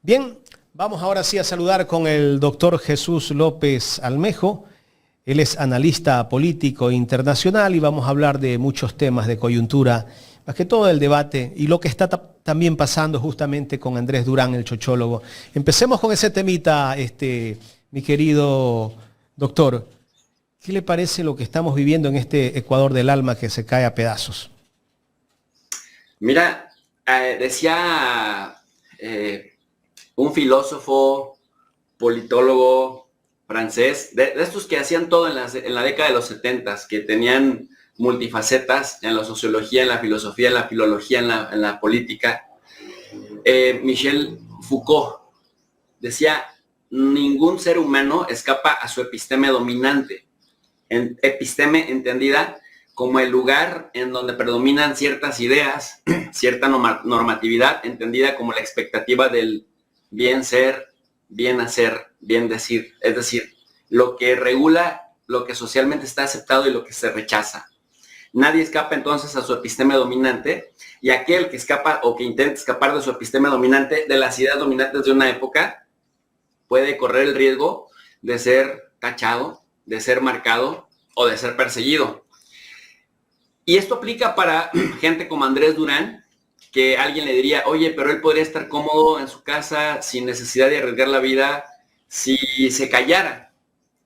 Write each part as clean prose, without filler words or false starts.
Bien, vamos ahora sí a saludar con el doctor Jesús López Almejo. Él es analista político internacional y vamos a hablar de muchos temas de coyuntura, más que todo el debate y lo que está también pasando justamente con Andrés Durán, el chochólogo. Empecemos con ese temita, mi querido doctor. ¿Qué le parece lo que estamos viviendo en este Ecuador del alma que se cae a pedazos? Mira, decía un filósofo, politólogo francés, de estos que hacían todo en la década de los 70, que tenían multifacetas en la sociología, en la filosofía, en la filología, en la política. Michel Foucault decía, ningún ser humano escapa a su episteme dominante. Episteme entendida como el lugar en donde predominan ciertas ideas, cierta normatividad, entendida como la expectativa del bien ser, bien hacer, bien decir. Es decir, lo que regula lo que socialmente está aceptado y lo que se rechaza. Nadie escapa entonces a su episteme dominante, y aquel que escapa o que intenta escapar de su episteme dominante, de las ideas dominantes de una época, puede correr el riesgo de ser tachado, de ser marcado o de ser perseguido. Y esto aplica para gente como Andrés Durán, que alguien le diría, oye, pero él podría estar cómodo en su casa sin necesidad de arriesgar la vida si se callara.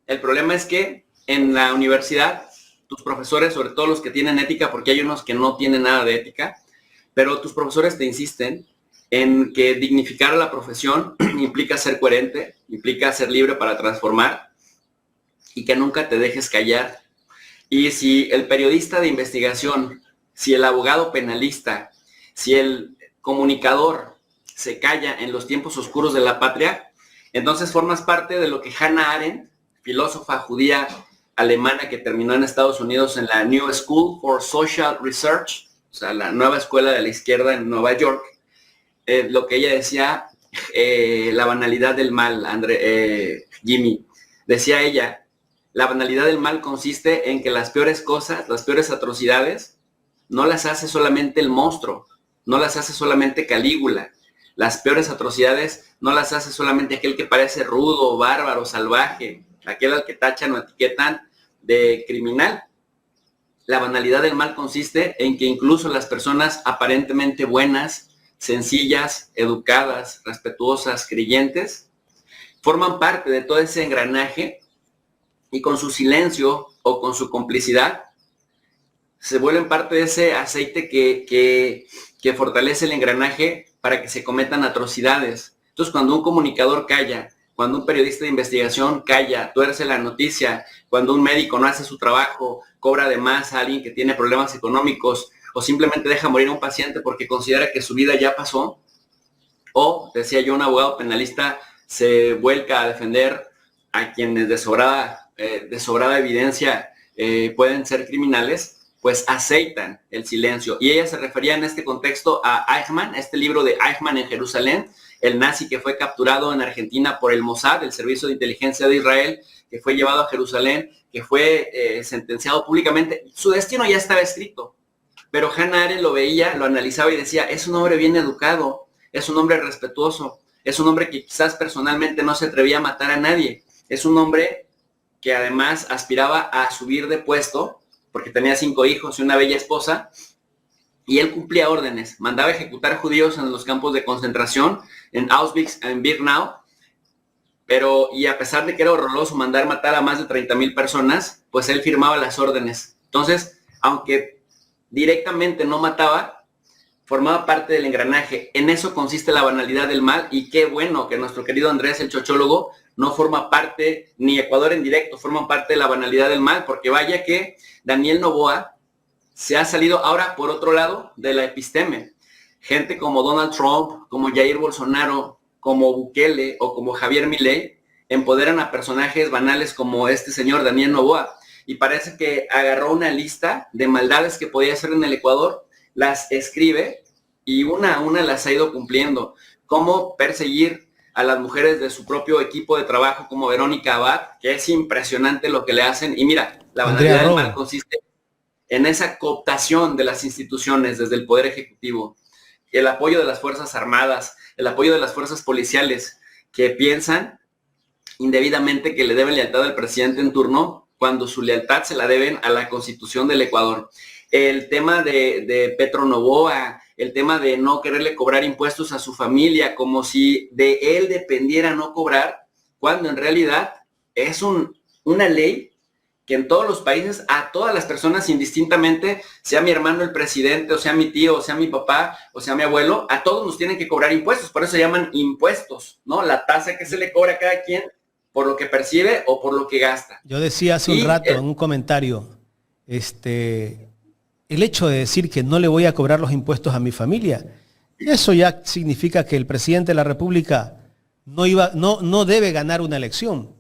El problema es que en la universidad, tus profesores, sobre todo los que tienen ética, porque hay unos que no tienen nada de ética, pero tus profesores te insisten en que dignificar a la profesión implica ser coherente, implica ser libre para transformar y que nunca te dejes callar. Y si el periodista de investigación, si el abogado penalista, si el comunicador se calla en los tiempos oscuros de la patria, entonces formas parte de lo que Hannah Arendt, filósofa judía alemana que terminó en Estados Unidos en la New School for Social Research, o sea, la nueva escuela de la izquierda en Nueva York, lo que ella decía, la banalidad del mal, Jimmy, decía ella, la banalidad del mal consiste en que las peores cosas, las peores atrocidades, no las hace solamente el monstruo, no las hace solamente Calígula. Las peores atrocidades no las hace solamente aquel que parece rudo, bárbaro, salvaje, aquel al que tachan o etiquetan de criminal. La banalidad del mal consiste en que incluso las personas aparentemente buenas, sencillas, educadas, respetuosas, creyentes, forman parte de todo ese engranaje y con su silencio o con su complicidad se vuelven parte de ese aceite que fortalece el engranaje para que se cometan atrocidades. Entonces, cuando un comunicador calla, cuando un periodista de investigación calla, tuerce la noticia, cuando un médico no hace su trabajo, cobra de más a alguien que tiene problemas económicos o simplemente deja morir a un paciente porque considera que su vida ya pasó, o, decía yo, un abogado penalista se vuelca a defender a quienes de sobrada evidencia pueden ser criminales, pues aceitan el silencio. Y ella se refería en este contexto a Eichmann, este libro de Eichmann en Jerusalén, el nazi que fue capturado en Argentina por el Mossad, el Servicio de Inteligencia de Israel, que fue llevado a Jerusalén, que fue sentenciado públicamente. Su destino ya estaba escrito, pero Hannah Arendt lo veía, lo analizaba y decía, es un hombre bien educado, es un hombre respetuoso, es un hombre que quizás personalmente no se atrevía a matar a nadie, es un hombre que además aspiraba a subir de puesto, porque tenía 5 hijos y una bella esposa, y él cumplía órdenes, mandaba ejecutar judíos en los campos de concentración, en Auschwitz, en Birkenau, y a pesar de que era horroroso mandar matar a más de 30,000 personas, pues él firmaba las órdenes. Entonces, aunque directamente no mataba, formaba parte del engranaje. En eso consiste la banalidad del mal, y qué bueno que nuestro querido Andrés, el chochólogo, no forma parte, ni Ecuador en directo, forman parte de la banalidad del mal, porque vaya que Daniel Noboa se ha salido ahora por otro lado de la episteme. Gente como Donald Trump, como Jair Bolsonaro, como Bukele o como Javier Milei empoderan a personajes banales como este señor Daniel Noboa, y parece que agarró una lista de maldades que podía hacer en el Ecuador, las escribe y una a una las ha ido cumpliendo. Cómo perseguir a las mujeres de su propio equipo de trabajo como Verónica Abad, que es impresionante lo que le hacen. Y mira, la banalidad del mal consiste en esa cooptación de las instituciones desde el Poder Ejecutivo. el apoyo de las Fuerzas Armadas, el apoyo de las fuerzas policiales que piensan indebidamente que le deben lealtad al presidente en turno cuando su lealtad se la deben a la Constitución del Ecuador. El tema de Petro Noboa, el tema de no quererle cobrar impuestos a su familia, como si de él dependiera no cobrar, cuando en realidad es una ley que en todos los países, a todas las personas indistintamente, sea mi hermano el presidente, o sea mi tío, o sea mi papá, o sea mi abuelo, a todos nos tienen que cobrar impuestos, por eso se llaman impuestos, ¿no? La tasa que se le cobra a cada quien por lo que percibe o por lo que gasta. Yo decía hace un rato en un comentario, el hecho de decir que no le voy a cobrar los impuestos a mi familia, eso ya significa que el presidente de la República no debe ganar una elección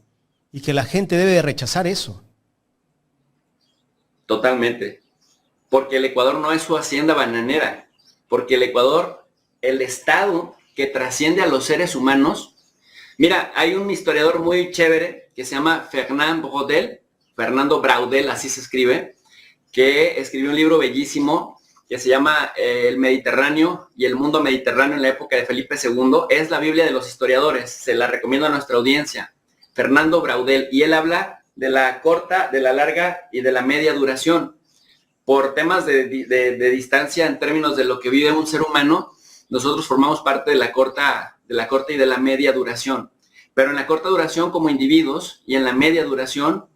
y que la gente debe de rechazar eso. Totalmente. Porque el Ecuador no es su hacienda bananera. Porque el Ecuador, el Estado que trasciende a los seres humanos. Mira, hay un historiador muy chévere que se llama Fernando Braudel, así se escribe, que escribió un libro bellísimo que se llama El Mediterráneo y el mundo mediterráneo en la época de Felipe II. Es la Biblia de los historiadores. Se la recomiendo a nuestra audiencia. Fernando Braudel. Y él habla de la corta, de la larga y de la media duración. Por temas de distancia en términos de lo que vive un ser humano, nosotros formamos parte de la corta y de la media duración. Pero en la corta duración como individuos y en la media duración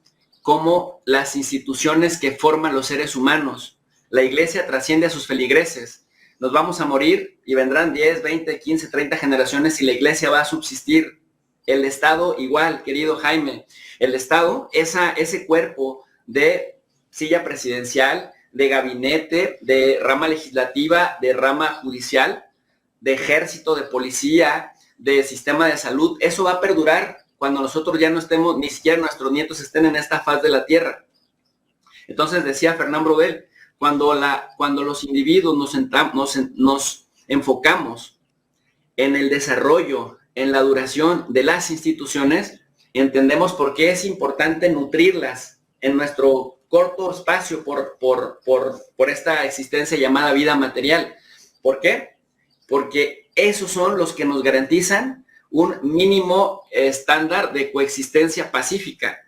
como las instituciones que forman los seres humanos. La iglesia trasciende a sus feligreses. Nos vamos a morir y vendrán 10, 20, 15, 30 generaciones y la iglesia va a subsistir. El Estado igual, querido Jaime. El Estado, ese cuerpo de silla presidencial, de gabinete, de rama legislativa, de rama judicial, de ejército, de policía, de sistema de salud, eso va a perdurar cuando nosotros ya no estemos, ni siquiera nuestros nietos estén en esta faz de la tierra. Entonces decía Fernán Braudel, cuando los individuos nos enfocamos en el desarrollo, en la duración de las instituciones, entendemos por qué es importante nutrirlas en nuestro corto espacio por esta existencia llamada vida material. ¿Por qué? Porque esos son los que nos garantizan un mínimo estándar de coexistencia pacífica.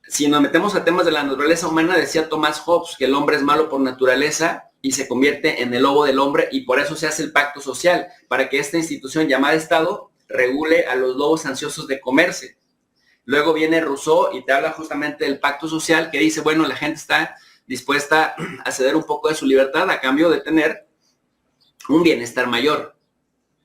Si nos metemos a temas de la naturaleza humana, decía Thomas Hobbes que el hombre es malo por naturaleza y se convierte en el lobo del hombre y por eso se hace el pacto social, para que esta institución llamada Estado regule a los lobos ansiosos de comerse. Luego viene Rousseau y te habla justamente del pacto social que dice, bueno, la gente está dispuesta a ceder un poco de su libertad a cambio de tener un bienestar mayor,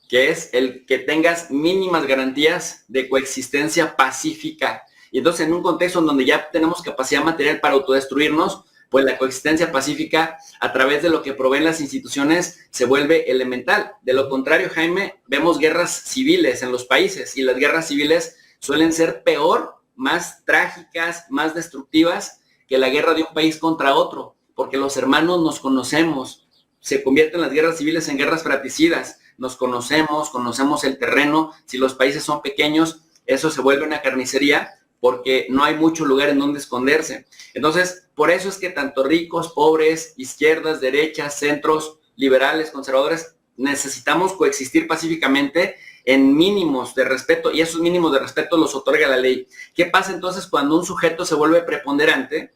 que es el que tengas mínimas garantías de coexistencia pacífica. Y entonces en un contexto en donde ya tenemos capacidad material para autodestruirnos, pues la coexistencia pacífica a través de lo que proveen las instituciones se vuelve elemental. De lo contrario, Jaime, vemos guerras civiles en los países y las guerras civiles suelen ser peor, más trágicas, más destructivas que la guerra de un país contra otro, porque los hermanos nos conocemos, se convierten las guerras civiles en guerras fratricidas, nos conocemos el terreno, si los países son pequeños, eso se vuelve una carnicería, porque no hay mucho lugar en donde esconderse. Entonces, por eso es que tanto ricos, pobres, izquierdas, derechas, centros, liberales, conservadores, necesitamos coexistir pacíficamente en mínimos de respeto, y esos mínimos de respeto los otorga la ley. ¿Qué pasa entonces cuando un sujeto se vuelve preponderante?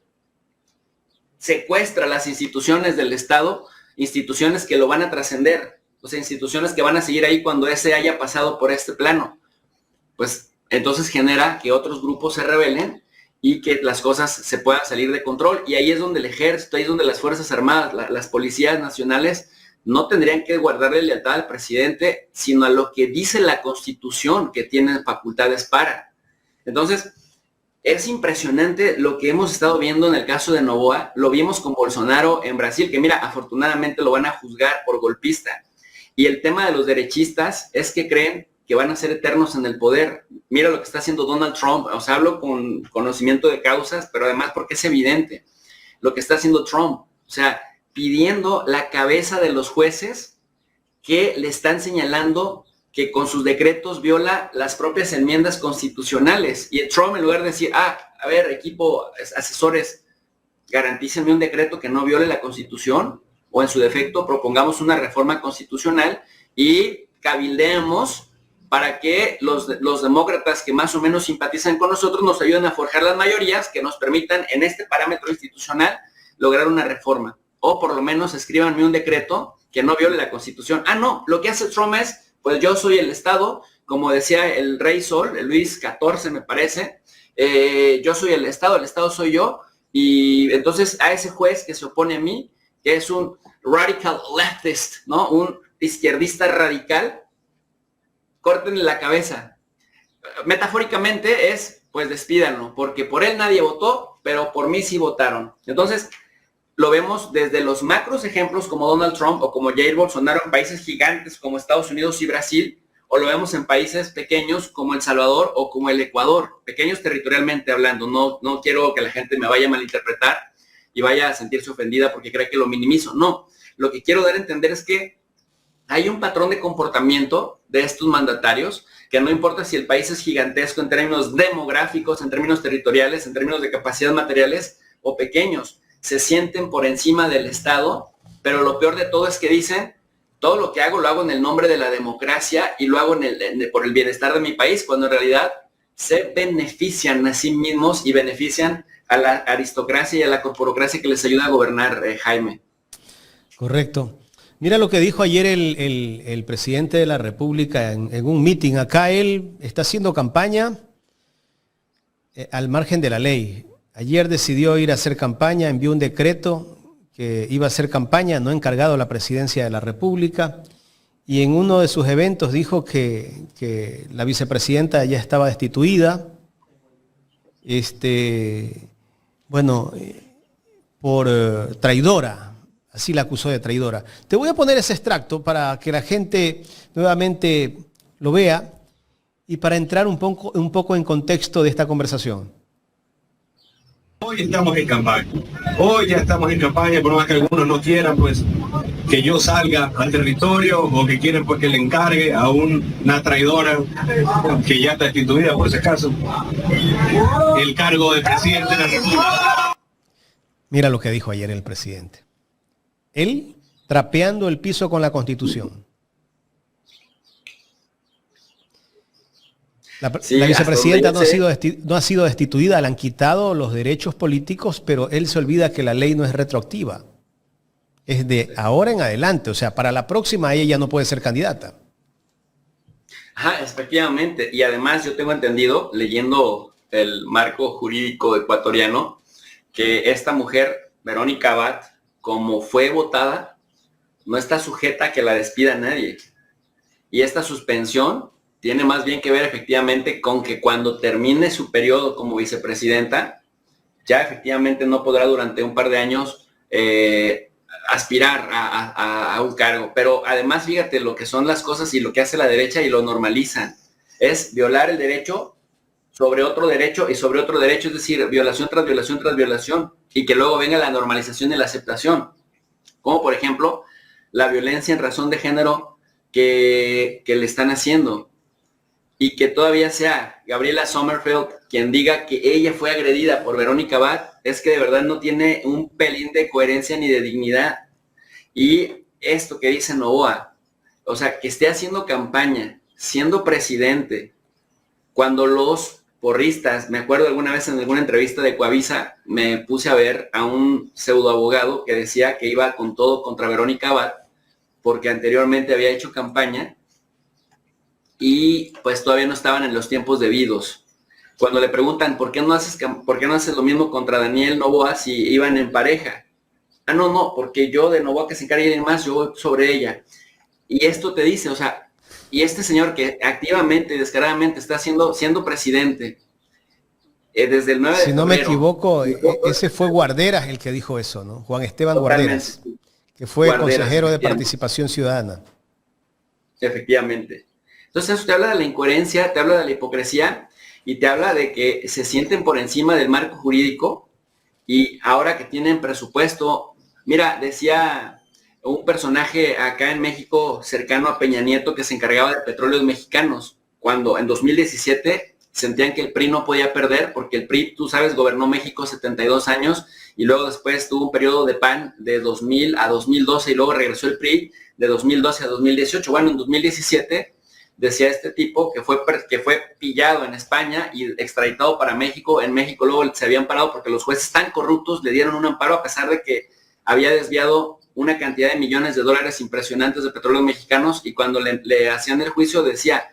Secuestra las instituciones del Estado, instituciones que lo van a trascender, o sea, instituciones que van a seguir ahí cuando ese haya pasado por este plano. Pues entonces genera que otros grupos se rebelen y que las cosas se puedan salir de control. Y ahí es donde el ejército, ahí es donde las Fuerzas Armadas, las policías nacionales no tendrían que guardarle lealtad al presidente, sino a lo que dice la Constitución que tienen facultades para. Entonces, es impresionante lo que hemos estado viendo en el caso de Noboa. Lo vimos con Bolsonaro en Brasil, que mira, afortunadamente lo van a juzgar por golpista. Y el tema de los derechistas es que creen que van a ser eternos en el poder. Mira lo que está haciendo Donald Trump. O sea, hablo con conocimiento de causas, pero además porque es evidente lo que está haciendo Trump. O sea, pidiendo la cabeza de los jueces que le están señalando que con sus decretos viola las propias enmiendas constitucionales. Y Trump, en lugar de decir, a ver, equipo, asesores, garantícenme un decreto que no viole la Constitución, o en su defecto propongamos una reforma constitucional y cabildeemos para que los demócratas que más o menos simpatizan con nosotros nos ayuden a forjar las mayorías que nos permitan en este parámetro institucional lograr una reforma. O por lo menos escríbanme un decreto que no viole la Constitución. Ah, no, lo que hace Trump es, pues yo soy el Estado, como decía el Rey Sol, el Luis XIV me parece, yo soy el Estado soy yo, y entonces a ese juez que se opone a mí, que es un radical leftist, ¿no? Un izquierdista radical, córtenle la cabeza. Metafóricamente es, pues despídanlo, porque por él nadie votó, pero por mí sí votaron. Entonces, lo vemos desde los macros ejemplos como Donald Trump o como Jair Bolsonaro en países gigantes como Estados Unidos y Brasil, o lo vemos en países pequeños como El Salvador o como el Ecuador, pequeños territorialmente hablando. No quiero que la gente me vaya a malinterpretar y vaya a sentirse ofendida porque cree que lo minimizo. No, lo que quiero dar a entender es que hay un patrón de comportamiento de estos mandatarios que no importa si el país es gigantesco en términos demográficos, en términos territoriales, en términos de capacidad materiales o pequeños, se sienten por encima del Estado, pero lo peor de todo es que dicen, todo lo que hago lo hago en el nombre de la democracia y lo hago por el bienestar de mi país, cuando en realidad se benefician a sí mismos y benefician a la aristocracia y a la corporocracia que les ayuda a gobernar, Jaime. Correcto. Mira lo que dijo ayer el presidente de la República en un meeting. Acá él está haciendo campaña al margen de la ley. Ayer decidió ir a hacer campaña, envió un decreto que iba a hacer campaña, no encargado a la presidencia de la República, y en uno de sus eventos dijo que la vicepresidenta ya estaba destituida, por traidora, así la acusó de traidora. Te voy a poner ese extracto para que la gente nuevamente lo vea y para entrar un poco en contexto de esta conversación. Hoy estamos en campaña. Hoy ya estamos en campaña, por más que algunos no quieran, pues, que yo salga al territorio o que quieren pues que le encargue a una traidora que ya está destituida, por ese caso, el cargo de presidente de la República. Mira lo que dijo ayer el presidente. Él trapeando el piso con la Constitución. La vicepresidenta no ha sido destituida, le han quitado los derechos políticos, pero él se olvida que la ley no es retroactiva. Es de ahora en adelante, o sea, para la próxima ella ya no puede ser candidata. Ajá, efectivamente. Y además yo tengo entendido, leyendo el marco jurídico ecuatoriano, que esta mujer, Verónica Abad, como fue votada, no está sujeta a que la despida nadie. Y esta suspensión tiene más bien que ver efectivamente con que cuando termine su periodo como vicepresidenta, ya efectivamente no podrá durante un par de años aspirar a un cargo. Pero además, fíjate lo que son las cosas y lo que hace la derecha y lo normalizan. Es violar el derecho sobre otro derecho y sobre otro derecho, es decir, violación tras violación tras violación, y que luego venga la normalización y la aceptación. Como por ejemplo, la violencia en razón de género que le están haciendo. Y que todavía sea Gabriela Sommerfeld quien diga que ella fue agredida por Verónica Abad, es que de verdad no tiene un pelín de coherencia ni de dignidad. Y esto que dice Novoa, o sea, que esté haciendo campaña, siendo presidente, cuando los porristas, me acuerdo alguna vez en alguna entrevista de Coavisa, me puse a ver a un pseudoabogado que decía que iba con todo contra Verónica Abad, porque anteriormente había hecho campaña y pues todavía no estaban en los tiempos debidos. Cuando le preguntan ¿por qué no haces lo mismo contra Daniel Noboa si iban en pareja? Ah, no, porque yo de Noboa que se encargue de más, yo voy sobre ella. Y esto te dice, o sea, y este señor que activamente y descaradamente está siendo presidente desde el 9 de febrero. Si no me equivoco, ese fue Guarderas el que dijo eso, ¿no? Juan Esteban Guarderas, que fue consejero de Participación Ciudadana. Efectivamente. Entonces eso te habla de la incoherencia, te habla de la hipocresía y te habla de que se sienten por encima del marco jurídico y ahora que tienen presupuesto, mira, decía un personaje acá en México cercano a Peña Nieto que se encargaba de petróleos mexicanos, cuando en 2017 sentían que el PRI no podía perder, porque el PRI, tú sabes, gobernó México 72 años y luego después tuvo un periodo de PAN de 2000 a 2012 y luego regresó el PRI de 2012 a 2018. Bueno, en 2017 decía este tipo que fue pillado en España y extraditado para México. En México luego se habían parado porque los jueces tan corruptos le dieron un amparo a pesar de que había desviado una cantidad de millones de dólares impresionantes de petróleo mexicanos, y cuando le hacían el juicio decía: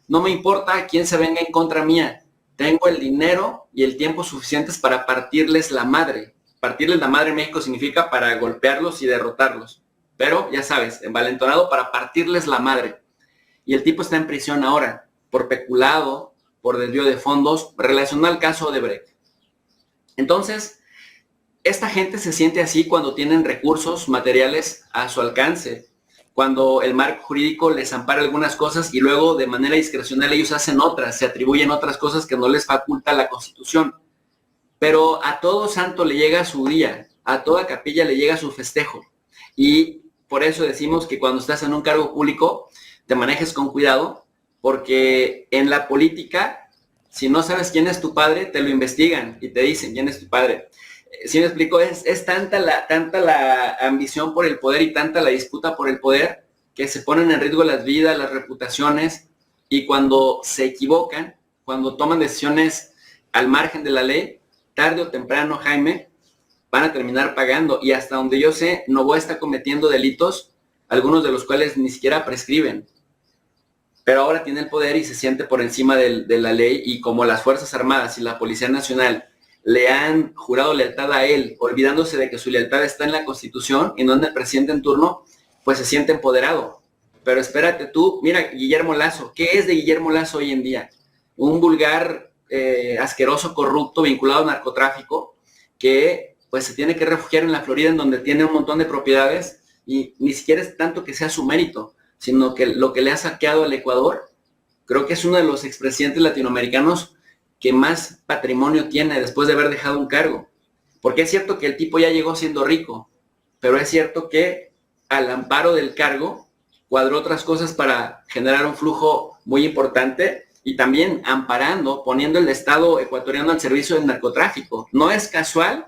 no me importa quién se venga en contra mía, tengo el dinero y el tiempo suficientes para partirles la madre. Partirles la madre en México significa para golpearlos y derrotarlos, pero ya sabes, envalentonado para partirles la madre. Y el tipo está en prisión ahora por peculado, por desvío de fondos, relacionado al caso Odebrecht. Entonces, esta gente se siente así cuando tienen recursos materiales a su alcance, cuando el marco jurídico les ampara algunas cosas y luego de manera discrecional ellos hacen otras, se atribuyen otras cosas que no les faculta la Constitución. Pero a todo santo le llega su día, a toda capilla le llega su festejo. Y por eso decimos que cuando estás en un cargo público, te manejes con cuidado, porque en la política, si no sabes quién es tu padre, te lo investigan y te dicen quién es tu padre. Si me explico, es tanta la ambición por el poder y tanta la disputa por el poder que se ponen en riesgo las vidas, las reputaciones, y cuando se equivocan, cuando toman decisiones al margen de la ley, tarde o temprano, Jaime, van a terminar pagando. Y hasta donde yo sé, Novoa está cometiendo delitos, algunos de los cuales ni siquiera prescriben. Pero ahora tiene el poder y se siente por encima de la ley, y como las Fuerzas Armadas y la Policía Nacional le han jurado lealtad a él, olvidándose de que su lealtad está en la Constitución y no en el presidente en turno, pues se siente empoderado. Pero espérate tú, mira, Guillermo Lasso, ¿qué es de Guillermo Lasso hoy en día? Un vulgar, asqueroso, corrupto, vinculado al narcotráfico, que pues se tiene que refugiar en la Florida, en donde tiene un montón de propiedades, y ni siquiera es tanto que sea su mérito, sino que lo que le ha saqueado al Ecuador. Creo que es uno de los expresidentes latinoamericanos que más patrimonio tiene después de haber dejado un cargo. Porque es cierto que el tipo ya llegó siendo rico, pero es cierto que al amparo del cargo cuadró otras cosas para generar un flujo muy importante, y también amparando, poniendo el Estado ecuatoriano al servicio del narcotráfico. No es casual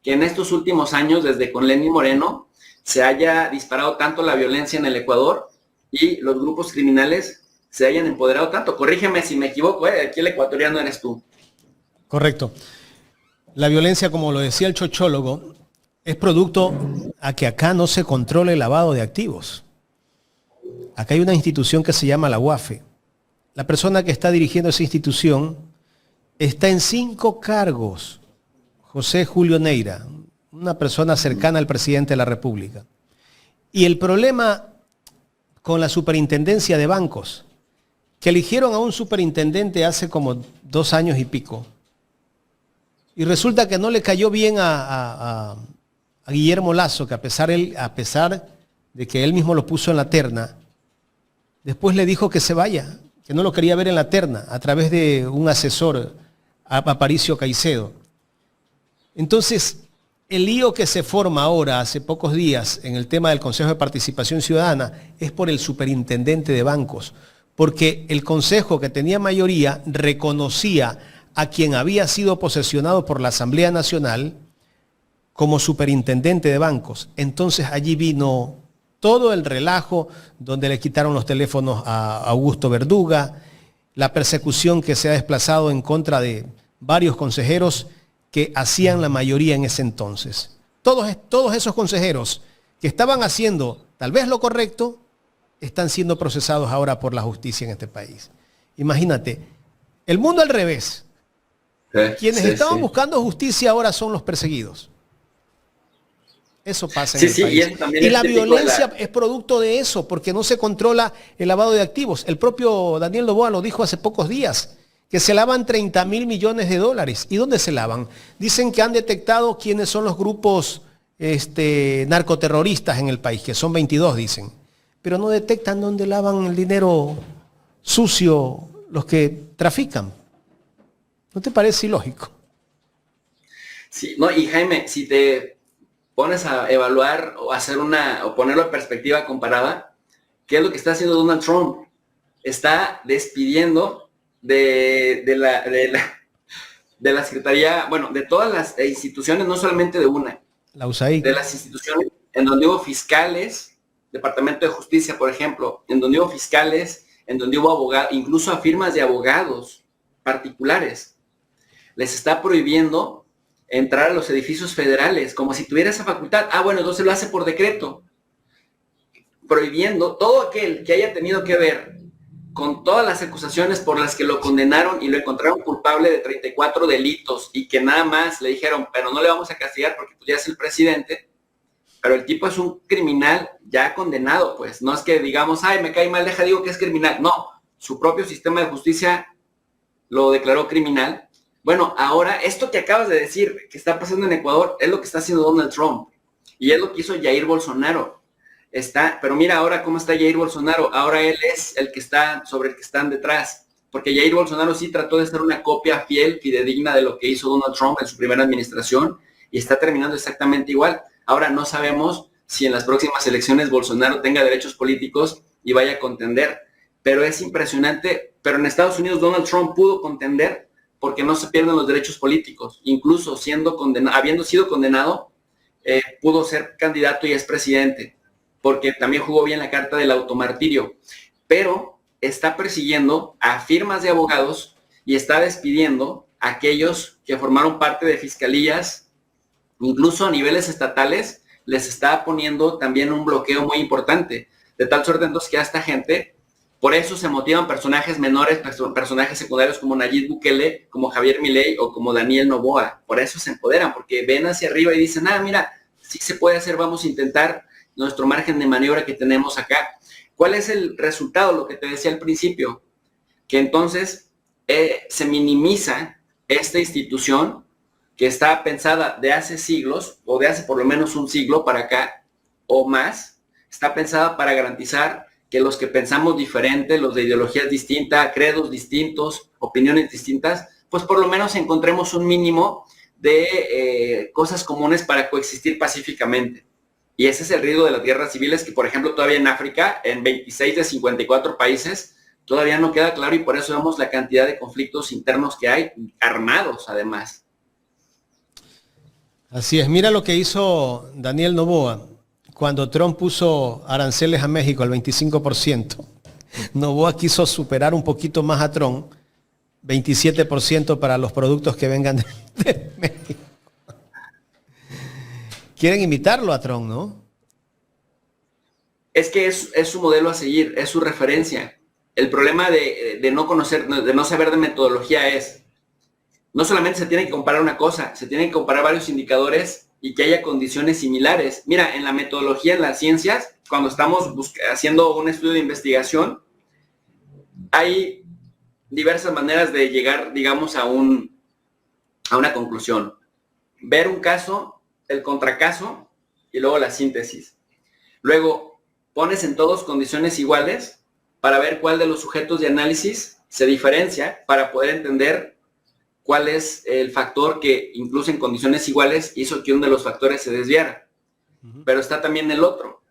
que en estos últimos años, desde con Lenín Moreno, se haya disparado tanto la violencia en el Ecuador y los grupos criminales se hayan empoderado tanto. Corrígeme si me equivoco, aquí el ecuatoriano eres tú. Correcto. La violencia, como lo decía el chochólogo, es producto a que acá no se controle el lavado de activos. Acá hay una institución que se llama la UAFE. La persona que está dirigiendo esa institución está en 5 cargos. José Julio Neira, una persona cercana al presidente de la República. Y el problema con la superintendencia de bancos, que eligieron a un superintendente hace como 2 años y pico, y resulta que no le cayó bien a Guillermo Lasso, que a pesar de que él mismo lo puso en la terna, después le dijo que se vaya, que no lo quería ver en la terna, a través de un asesor, Aparicio Caicedo. Entonces, el lío que se forma ahora, hace pocos días, en el tema del Consejo de Participación Ciudadana, es por el superintendente de bancos, porque el Consejo, que tenía mayoría, reconocía a quien había sido posesionado por la Asamblea Nacional como superintendente de bancos. Entonces allí vino todo el relajo, donde le quitaron los teléfonos a Augusto Verduga, la persecución que se ha desplazado en contra de varios consejeros que hacían la mayoría en ese entonces. Todos esos consejeros que estaban haciendo tal vez lo correcto, están siendo procesados ahora por la justicia en este país. Imagínate, el mundo al revés. Quienes estaban buscando justicia ahora son los perseguidos. Eso pasa en el país. Y la violencia es producto de eso, porque no se controla el lavado de activos. El propio Daniel Noboa lo dijo hace pocos días, que se lavan 30.000 millones de dólares. ¿Y dónde se lavan? Dicen que han detectado quiénes son los grupos narcoterroristas en el país, que son 22, dicen. Pero no detectan dónde lavan el dinero sucio los que trafican. ¿No te parece ilógico? Sí, no, y Jaime, si te pones a evaluar o o ponerlo en perspectiva comparada, ¿qué es lo que está haciendo Donald Trump? Está despidiendo de la Secretaría, bueno, de todas las instituciones, no solamente de una, La USAID. de las instituciones en donde hubo fiscales, Departamento de Justicia, por ejemplo, en donde hubo fiscales, en donde hubo abogados, incluso a firmas de abogados particulares, les está prohibiendo entrar a los edificios federales, como si tuviera esa facultad. Ah, bueno, entonces lo hace por decreto, prohibiendo todo aquel que haya tenido que ver con todas las acusaciones por las que lo condenaron y lo encontraron culpable de 34 delitos y que nada más le dijeron, pero no le vamos a castigar porque tú ya es el presidente, pero el tipo es un criminal ya condenado, pues. No es que digamos, ay, me cae mal, digo que es criminal. No, su propio sistema de justicia lo declaró criminal. Bueno, ahora, esto que acabas de decir, que está pasando en Ecuador, es lo que está haciendo Donald Trump. Y es lo que hizo Jair Bolsonaro. Pero mira ahora cómo está Jair Bolsonaro. Ahora él es el que está, sobre el que están detrás. Porque Jair Bolsonaro sí trató de ser una copia fiel, fidedigna de lo que hizo Donald Trump en su primera administración. Y está terminando exactamente igual. Ahora no sabemos si en las próximas elecciones Bolsonaro tenga derechos políticos y vaya a contender. Pero es impresionante. Pero en Estados Unidos Donald Trump pudo contender porque no se pierden los derechos políticos. Incluso habiendo sido condenado, pudo ser candidato y es presidente, porque también jugó bien la carta del automartirio. Pero está persiguiendo a firmas de abogados y está despidiendo a aquellos que formaron parte de fiscalías, incluso a niveles estatales, les está poniendo también un bloqueo muy importante, de tal suerte entonces que a esta gente, por eso se motivan personajes menores, personajes secundarios como Nayib Bukele, como Javier Milei o como Daniel Noboa. Por eso se empoderan, porque ven hacia arriba y dicen, mira, sí se puede hacer, vamos a intentar nuestro margen de maniobra que tenemos acá. ¿Cuál es el resultado? Lo que te decía al principio, que entonces se minimiza esta institución que está pensada de hace siglos, o de hace por lo menos un siglo para acá, o más, está pensada para garantizar que los que pensamos diferente, los de ideologías distintas, credos distintos, opiniones distintas, pues por lo menos encontremos un mínimo de cosas comunes para coexistir pacíficamente. Y ese es el riesgo de las guerras civiles, que por ejemplo todavía en África, en 26 de 54 países, todavía no queda claro, y por eso vemos la cantidad de conflictos internos que hay, armados además. Así es, mira lo que hizo Daniel Noboa cuando Trump puso aranceles a México al 25%. Noboa quiso superar un poquito más a Trump, 27% para los productos que vengan de México. Quieren imitarlo a Trump, ¿no? Es que es su modelo a seguir, es su referencia. El problema de no conocer, de no saber de metodología es, no solamente se tiene que comparar una cosa, se tienen que comparar varios indicadores y que haya condiciones similares. Mira, en la metodología, en las ciencias, cuando estamos haciendo un estudio de investigación, hay diversas maneras de llegar, digamos, a una conclusión. Ver un caso, el contracaso y luego la síntesis. Luego pones en todos condiciones iguales para ver cuál de los sujetos de análisis se diferencia para poder entender cuál es el factor que incluso en condiciones iguales hizo que uno de los factores se desviara. Pero está también el otro,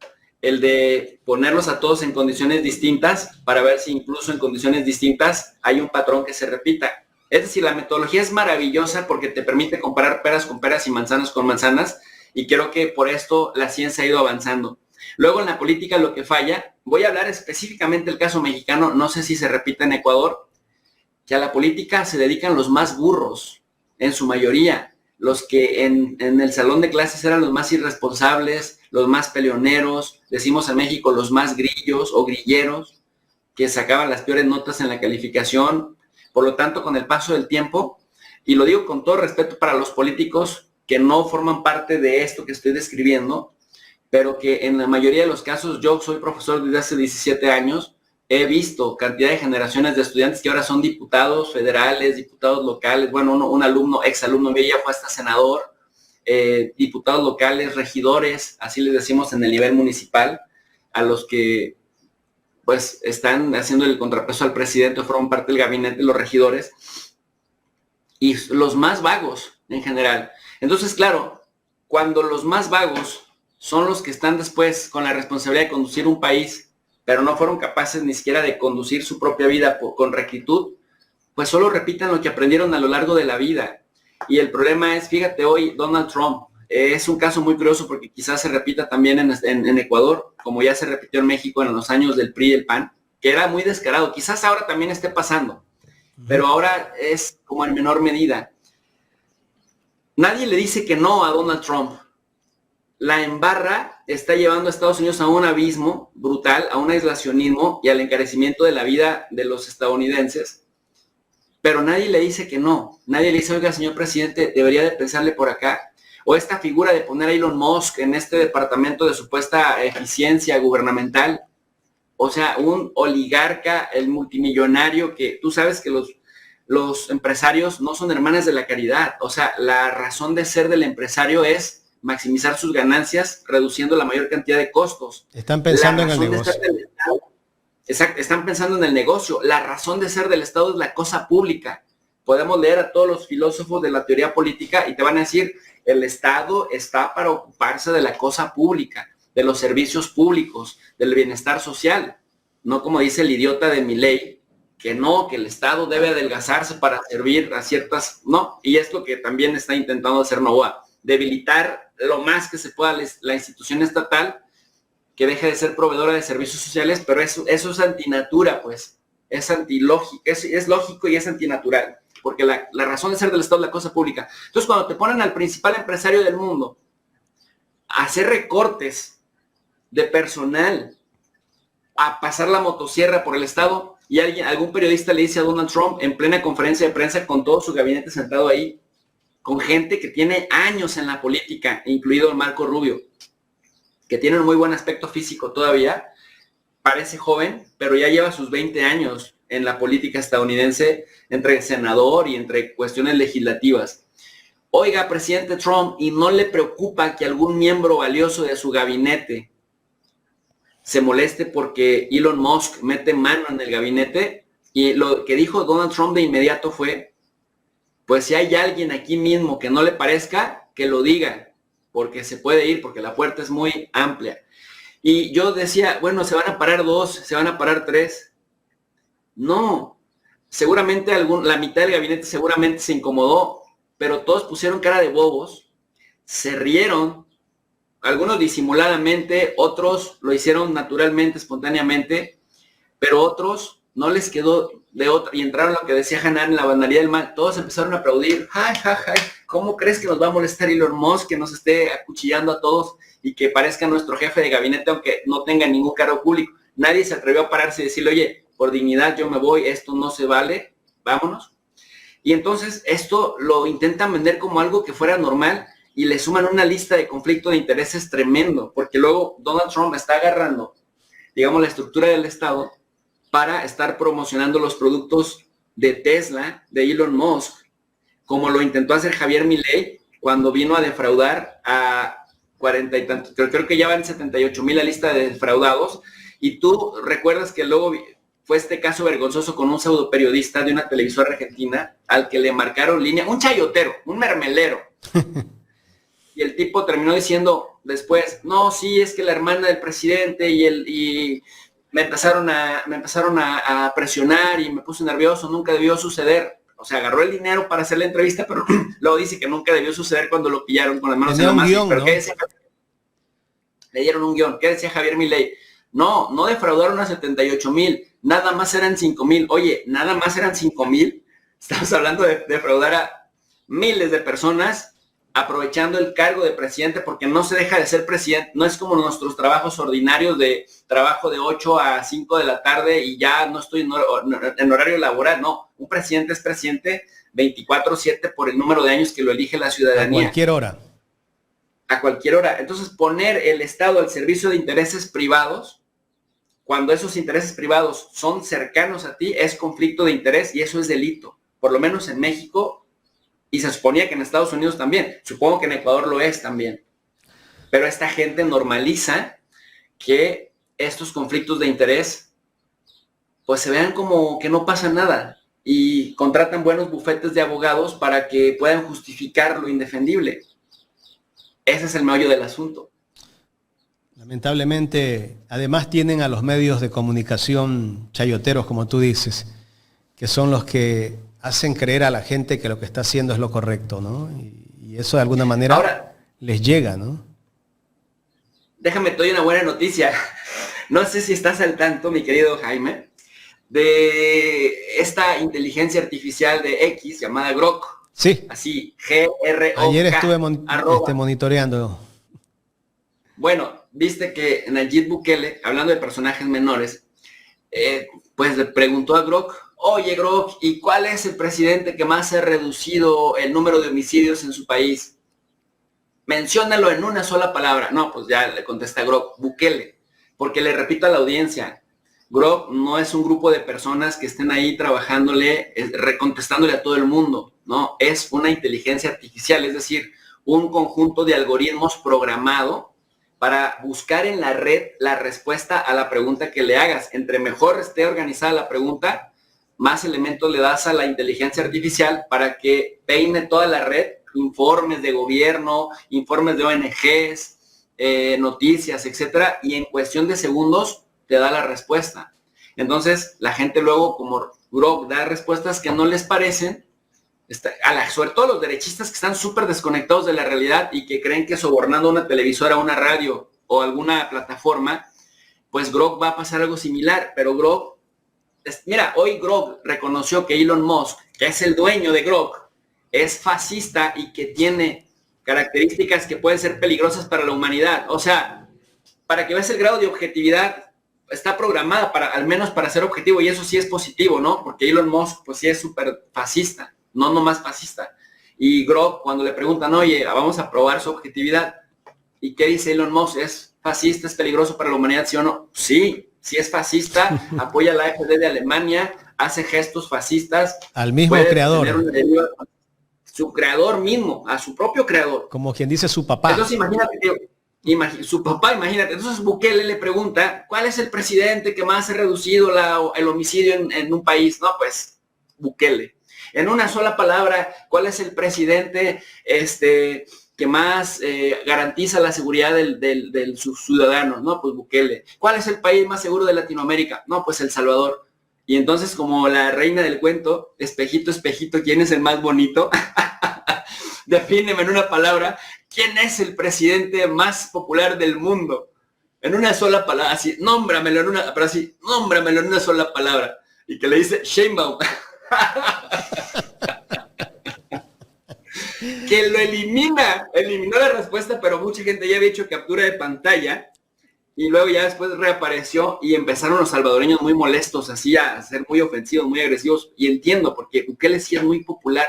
el de ponerlos a todos en condiciones distintas para ver si incluso en condiciones distintas hay un patrón que se repita. Es decir, la metodología es maravillosa porque te permite comparar peras con peras y manzanas con manzanas, y creo que por esto la ciencia ha ido avanzando. Luego en la política lo que falla, voy a hablar específicamente del caso mexicano, no sé si se repite en Ecuador, que a la política se dedican los más burros, en su mayoría, los que en el salón de clases eran los más irresponsables, los más peleoneros, decimos en México los más grillos o grilleros, que sacaban las peores notas en la calificación. Por lo tanto, con el paso del tiempo, y lo digo con todo respeto para los políticos que no forman parte de esto que estoy describiendo, pero que en la mayoría de los casos, yo soy profesor desde hace 17 años, he visto cantidad de generaciones de estudiantes que ahora son diputados federales, diputados locales, bueno, un alumno, exalumno mío ya fue hasta senador, diputados locales, regidores, así les decimos en el nivel municipal, a los que pues están haciendo el contrapeso al presidente o forman parte del gabinete, los regidores, y los más vagos en general. Entonces, claro, cuando los más vagos son los que están después con la responsabilidad de conducir un país, pero no fueron capaces ni siquiera de conducir su propia vida con rectitud, pues solo repiten lo que aprendieron a lo largo de la vida. Y el problema es, fíjate, hoy Donald Trump es un caso muy curioso porque quizás se repita también en Ecuador, como ya se repitió en México en los años del PRI y el PAN, que era muy descarado. Quizás ahora también esté pasando, pero ahora es como en menor medida. Nadie le dice que no a Donald Trump. La embarra está llevando a Estados Unidos a un abismo brutal, a un aislacionismo y al encarecimiento de la vida de los estadounidenses. Pero nadie le dice que no. Nadie le dice, oiga, señor presidente, debería de pensarle por acá. O esta figura de poner a Elon Musk en este departamento de supuesta eficiencia gubernamental. O sea, un oligarca, el multimillonario, que tú sabes que los empresarios no son hermanas de la caridad. O sea, la razón de ser del empresario es maximizar sus ganancias, reduciendo la mayor cantidad de costos. Están pensando en el negocio. Exacto, están pensando en el negocio. La razón de ser del Estado es la cosa pública. Podemos leer a todos los filósofos de la teoría política y te van a decir, el Estado está para ocuparse de la cosa pública, de los servicios públicos, del bienestar social. No como dice el idiota de Milei, que no, que el Estado debe adelgazarse para servir a ciertas... No, y es lo que también está intentando hacer Novoa, debilitar lo más que se pueda la institución estatal, que deje de ser proveedora de servicios sociales, pero eso es antinatura, pues, es antilógico, es lógico y es antinatural, porque la razón de ser del Estado es la cosa pública. Entonces, cuando te ponen al principal empresario del mundo a hacer recortes de personal, a pasar la motosierra por el Estado, y algún periodista le dice a Donald Trump en plena conferencia de prensa con todo su gabinete sentado ahí, con gente que tiene años en la política, incluido Marco Rubio, que tiene un muy buen aspecto físico todavía, parece joven, pero ya lleva sus 20 años en la política estadounidense, entre senador y entre cuestiones legislativas. Oiga, presidente Trump, ¿y no le preocupa que algún miembro valioso de su gabinete se moleste porque Elon Musk mete mano en el gabinete? Y lo que dijo Donald Trump de inmediato fue, pues si hay alguien aquí mismo que no le parezca, que lo diga, porque se puede ir, porque la puerta es muy amplia. Y yo decía, bueno, se van a parar 2, se van a parar 3. No, seguramente la mitad del gabinete seguramente se incomodó, pero todos pusieron cara de bobos, se rieron, algunos disimuladamente, otros lo hicieron naturalmente, espontáneamente, pero otros no les quedó de otra, y entraron lo que decía Hanan en la banalidad del mal, todos empezaron a aplaudir, ¡ay, ay, ay! ¿Cómo crees que nos va a molestar Elon Musk, que nos esté acuchillando a todos y que parezca nuestro jefe de gabinete aunque no tenga ningún cargo público? Nadie se atrevió a pararse y decirle, oye, por dignidad yo me voy, esto no se vale, vámonos. Y entonces esto lo intentan vender como algo que fuera normal y le suman una lista de conflicto de intereses tremendo, porque luego Donald Trump está agarrando, digamos, la estructura del Estado para estar promocionando los productos de Tesla, de Elon Musk, como lo intentó hacer Javier Milei cuando vino a defraudar a 40 y tantos, creo que ya van 78,000 la lista de defraudados, y tú recuerdas que luego fue este caso vergonzoso con un pseudo periodista de una televisora argentina al que le marcaron línea, un chayotero, un mermelero. Y el tipo terminó diciendo después, no, sí, es que la hermana del presidente y me empezaron a presionar y me puse nervioso, nunca debió suceder. O sea, agarró el dinero para hacer la entrevista, pero luego dice que nunca debió suceder cuando lo pillaron con las manos en la masa. ¿Pero qué decía? Le dieron un guión. ¿Qué decía Javier Milei? No defraudaron a 78,000, nada más eran 5,000. Oye, nada más eran 5,000. Estamos hablando de defraudar a miles de personas aprovechando el cargo de presidente, porque no se deja de ser presidente. No es como nuestros trabajos ordinarios de trabajo de 8 a 5 de la tarde y ya no estoy en horario laboral. No, un presidente es presidente 24/7 por el número de años que lo elige la ciudadanía. A cualquier hora. A cualquier hora. Entonces, poner el Estado al servicio de intereses privados, cuando esos intereses privados son cercanos a ti, es conflicto de interés y eso es delito. Por lo menos en México, y se suponía que en Estados Unidos también. Supongo que en Ecuador lo es también. Pero esta gente normaliza que estos conflictos de interés pues se vean como que no pasa nada y contratan buenos bufetes de abogados para que puedan justificar lo indefendible. Ese es el meollo del asunto. Lamentablemente, además tienen a los medios de comunicación chayoteros, como tú dices, que son los que hacen creer a la gente que lo que está haciendo es lo correcto, ¿no? Y eso de alguna manera ahora les llega, ¿no? Déjame, te doy una buena noticia. No sé si estás al tanto, mi querido Jaime, de esta inteligencia artificial de X llamada Grok. Sí. Así, G-R-O-K. Ayer estuve monitoreando. Bueno, viste que Nayib Bukele, hablando de personajes menores, pues le preguntó a Grok, oye Grok, ¿y cuál es el presidente que más ha reducido el número de homicidios en su país? Menciónalo en una sola palabra. No, pues ya le contesta Grok, Bukele. Porque le repito a la audiencia, Grok no es un grupo de personas que estén ahí trabajándole, recontestándole a todo el mundo, ¿no? Es una inteligencia artificial, es decir, un conjunto de algoritmos programado para buscar en la red la respuesta a la pregunta que le hagas. Entre mejor esté organizada la pregunta, más elementos le das a la inteligencia artificial para que peine toda la red, informes de gobierno, informes de ONGs, noticias, etcétera, y en cuestión de segundos te da la respuesta. Entonces, la gente luego, como Grok da respuestas que no les parecen, sobre todo los derechistas que están súper desconectados de la realidad y que creen que sobornando una televisora, una radio o alguna plataforma, pues Grok va a pasar algo similar, pero Grok, mira, hoy Grok reconoció que Elon Musk, que es el dueño de Grok, es fascista y que tiene características que pueden ser peligrosas para la humanidad. O sea, para que veas el grado de objetividad, está programada para, al menos para ser objetivo, y eso sí es positivo, ¿no? Porque Elon Musk, pues sí es súper fascista, no nomás fascista. Y Grok, cuando le preguntan, oye, vamos a probar su objetividad, ¿y qué dice Elon Musk? ¿Es fascista, es peligroso para la humanidad, sí o no? Sí, sí es fascista, apoya la AfD de Alemania, hace gestos fascistas. Al mismo creador. Su creador mismo, a su propio creador. Como quien dice su papá. Entonces imagínate, su papá, imagínate. Entonces Bukele le pregunta, ¿cuál es el presidente que más ha reducido el homicidio en un país? No, pues Bukele. En una sola palabra, ¿cuál es el presidente que más garantiza la seguridad de sus ciudadanos? No, pues Bukele. ¿Cuál es el país más seguro de Latinoamérica? No, pues El Salvador. Y entonces, como la reina del cuento, espejito, espejito, ¿quién es el más bonito? Defíneme en una palabra, ¿quién es el presidente más popular del mundo? En una sola palabra, así, nómbramelo en una sola palabra. Y que le dice, Sheinbaum. Que lo eliminó la respuesta, pero mucha gente ya había hecho captura de pantalla. Y luego ya después reapareció y empezaron los salvadoreños muy molestos, así a ser muy ofensivos, muy agresivos. Y entiendo, porque Bukele sí es muy popular,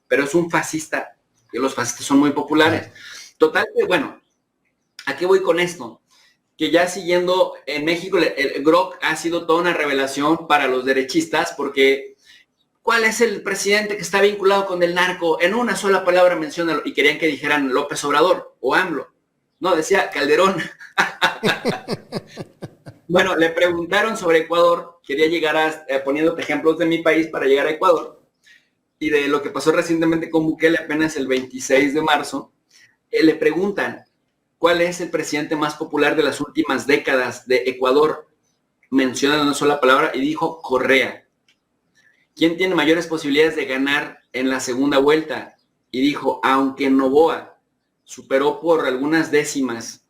pero es un fascista. Y los fascistas son muy populares. Total que, bueno, ¿a qué voy con esto? Que ya siguiendo, en México el Grok ha sido toda una revelación para los derechistas, porque ¿cuál es el presidente que está vinculado con el narco? En una sola palabra menciónalo. Y querían que dijeran López Obrador o AMLO. No, decía Calderón. Bueno, le preguntaron sobre Ecuador, quería llegar poniéndote ejemplos de mi país para llegar a Ecuador, y de lo que pasó recientemente con Bukele apenas el 26 de marzo, le preguntan, ¿cuál es el presidente más popular de las últimas décadas de Ecuador? Mencionan una sola palabra y dijo Correa. ¿Quién tiene mayores posibilidades de ganar en la segunda vuelta? Y dijo, aunque Noboa superó por algunas décimas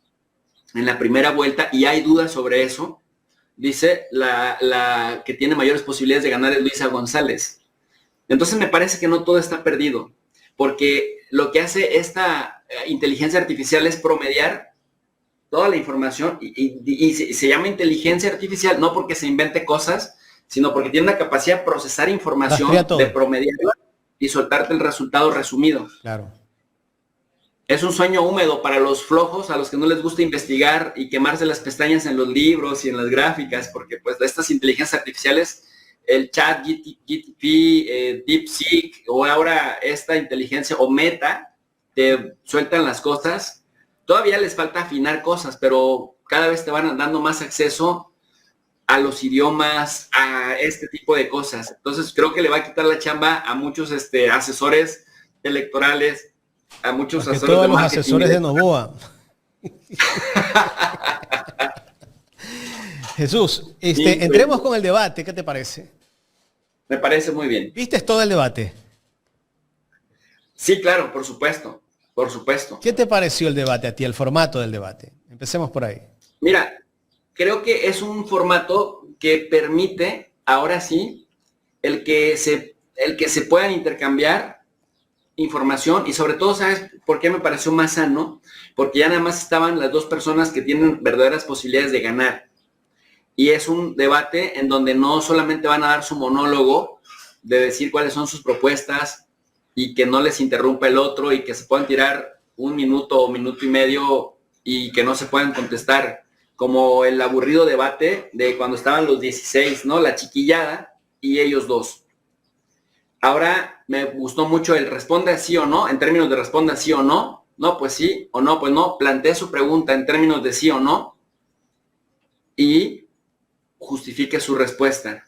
en la primera vuelta, y hay dudas sobre eso, dice la que tiene mayores posibilidades de ganar es Luisa González. Entonces me parece que no todo está perdido, porque lo que hace esta inteligencia artificial es promediar toda la información y se llama inteligencia artificial no porque se invente cosas, sino porque tiene una capacidad de procesar información, de promediarla y soltarte el resultado resumido. Claro. Es un sueño húmedo para los flojos, a los que no les gusta investigar y quemarse las pestañas en los libros y en las gráficas, porque pues estas inteligencias artificiales, el chat GTP, DeepSeek, o ahora esta inteligencia o Meta, te sueltan las cosas. Todavía les falta afinar cosas, pero cada vez te van dando más acceso a los idiomas, a este tipo de cosas. Entonces creo que le va a quitar la chamba a muchos asesores electorales, a muchos asesores todos los asesores de Noboa. Jesús, entremos con el debate, ¿qué te parece? Me parece muy bien. ¿Viste todo el debate? Sí, claro, por supuesto, por supuesto. ¿Qué te pareció el debate a ti, el formato del debate? Empecemos por ahí. Mira, creo que es un formato que permite, ahora sí, el que se puedan intercambiar información y sobre todo, ¿sabes por qué me pareció más sano? Porque ya nada más estaban las dos personas que tienen verdaderas posibilidades de ganar. Y es un debate en donde no solamente van a dar su monólogo de decir cuáles son sus propuestas y que no les interrumpa el otro y que se puedan tirar 1 minuto o minuto y medio y que no se puedan contestar, como el aburrido debate de cuando estaban los 16, ¿no? La chiquillada y ellos dos. Ahora me gustó mucho el responda sí o no, en términos de responda sí o no, no, pues sí, o no, pues no, planteé su pregunta en términos de sí o no y justifique su respuesta.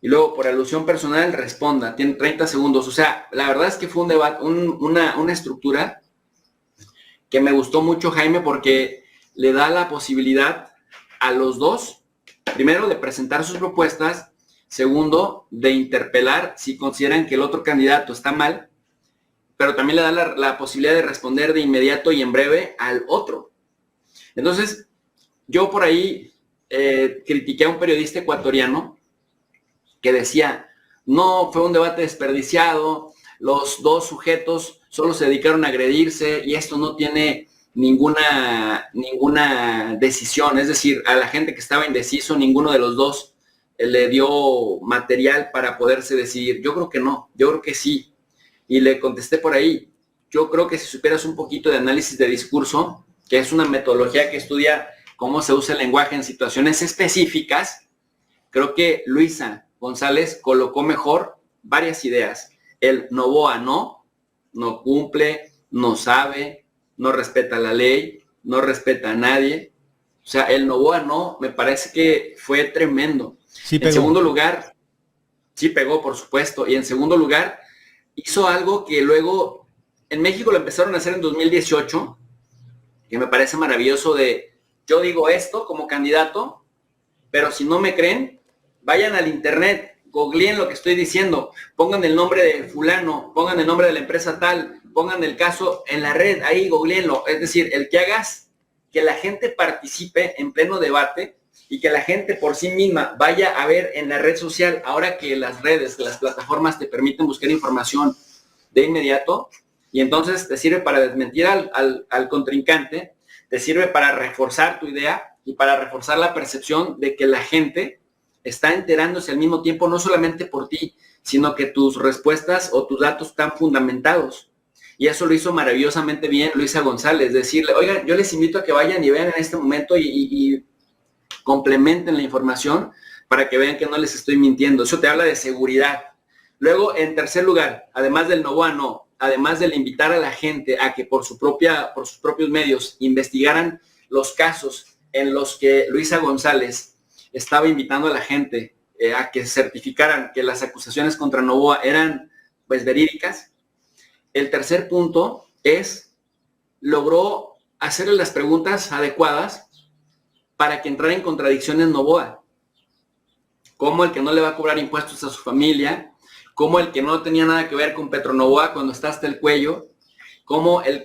Y luego, por alusión personal, responda, tiene 30 segundos. O sea, la verdad es que fue un debate, una estructura que me gustó mucho, Jaime, porque le da la posibilidad a los dos, primero, de presentar sus propuestas, segundo, de interpelar si consideran que el otro candidato está mal, pero también le da la posibilidad de responder de inmediato y en breve al otro. Entonces, yo por ahí critiqué a un periodista ecuatoriano que decía, no, fue un debate desperdiciado, los dos sujetos solo se dedicaron a agredirse y esto no tiene ninguna decisión, es decir, a la gente que estaba indeciso, ninguno de los dos le dio material para poderse decidir. Yo creo que no, yo creo que sí. Y le contesté por ahí, yo creo que si supieras un poquito de análisis de discurso, que es una metodología que estudia cómo se usa el lenguaje en situaciones específicas, creo que Luisa González colocó mejor varias ideas. El Noboa no cumple, no sabe, no respeta la ley, no respeta a nadie. O sea, el Noboa no, me parece que fue tremendo. Sí pegó. En segundo lugar, sí pegó, por supuesto. Y en segundo lugar, hizo algo que luego en México lo empezaron a hacer en 2018, que me parece maravilloso de, yo digo esto como candidato, pero si no me creen, vayan al internet, googleen lo que estoy diciendo, pongan el nombre de fulano, pongan el nombre de la empresa tal, pongan el caso en la red, ahí googleenlo. Es decir, el que hagas que la gente participe en pleno debate y que la gente por sí misma vaya a ver en la red social, ahora que las redes, que las plataformas te permiten buscar información de inmediato, y entonces te sirve para desmentir al contrincante, te sirve para reforzar tu idea y para reforzar la percepción de que la gente está enterándose al mismo tiempo, no solamente por ti, sino que tus respuestas o tus datos están fundamentados. Y eso lo hizo maravillosamente bien Luisa González, decirle, oigan, yo les invito a que vayan y vean en este momento y complementen la información para que vean que no les estoy mintiendo. Eso te habla de seguridad. Luego, en tercer lugar, además del Noboa no, además del invitar a la gente a que por sus propios medios investigaran los casos en los que Luisa González estaba invitando a la gente a que certificaran que las acusaciones contra Noboa eran pues verídicas. El tercer punto es, logró hacerle las preguntas adecuadas para que entrara en contradicciones Noboa, como el que no le va a cobrar impuestos a su familia, como el que no tenía nada que ver con Petronovoa cuando está hasta el cuello, como el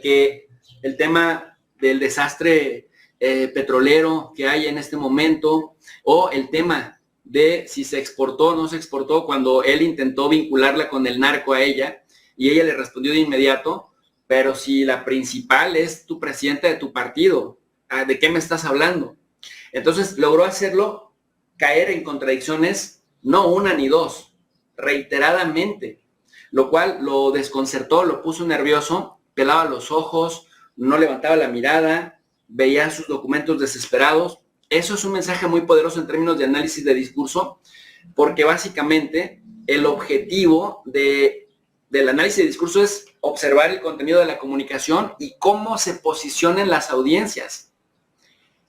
tema del desastre petrolero que hay en este momento, o el tema de si se exportó o no se exportó cuando él intentó vincularla con el narco a ella, y ella le respondió de inmediato, pero si la principal es tu presidenta de tu partido, ¿de qué me estás hablando? Entonces logró hacerlo caer en contradicciones, no una ni dos, reiteradamente, lo cual lo desconcertó, lo puso nervioso, pelaba los ojos, no levantaba la mirada, veía sus documentos desesperados. Eso es un mensaje muy poderoso en términos de análisis de discurso, porque básicamente el objetivo del análisis de discurso es observar el contenido de la comunicación y cómo se posicionan las audiencias.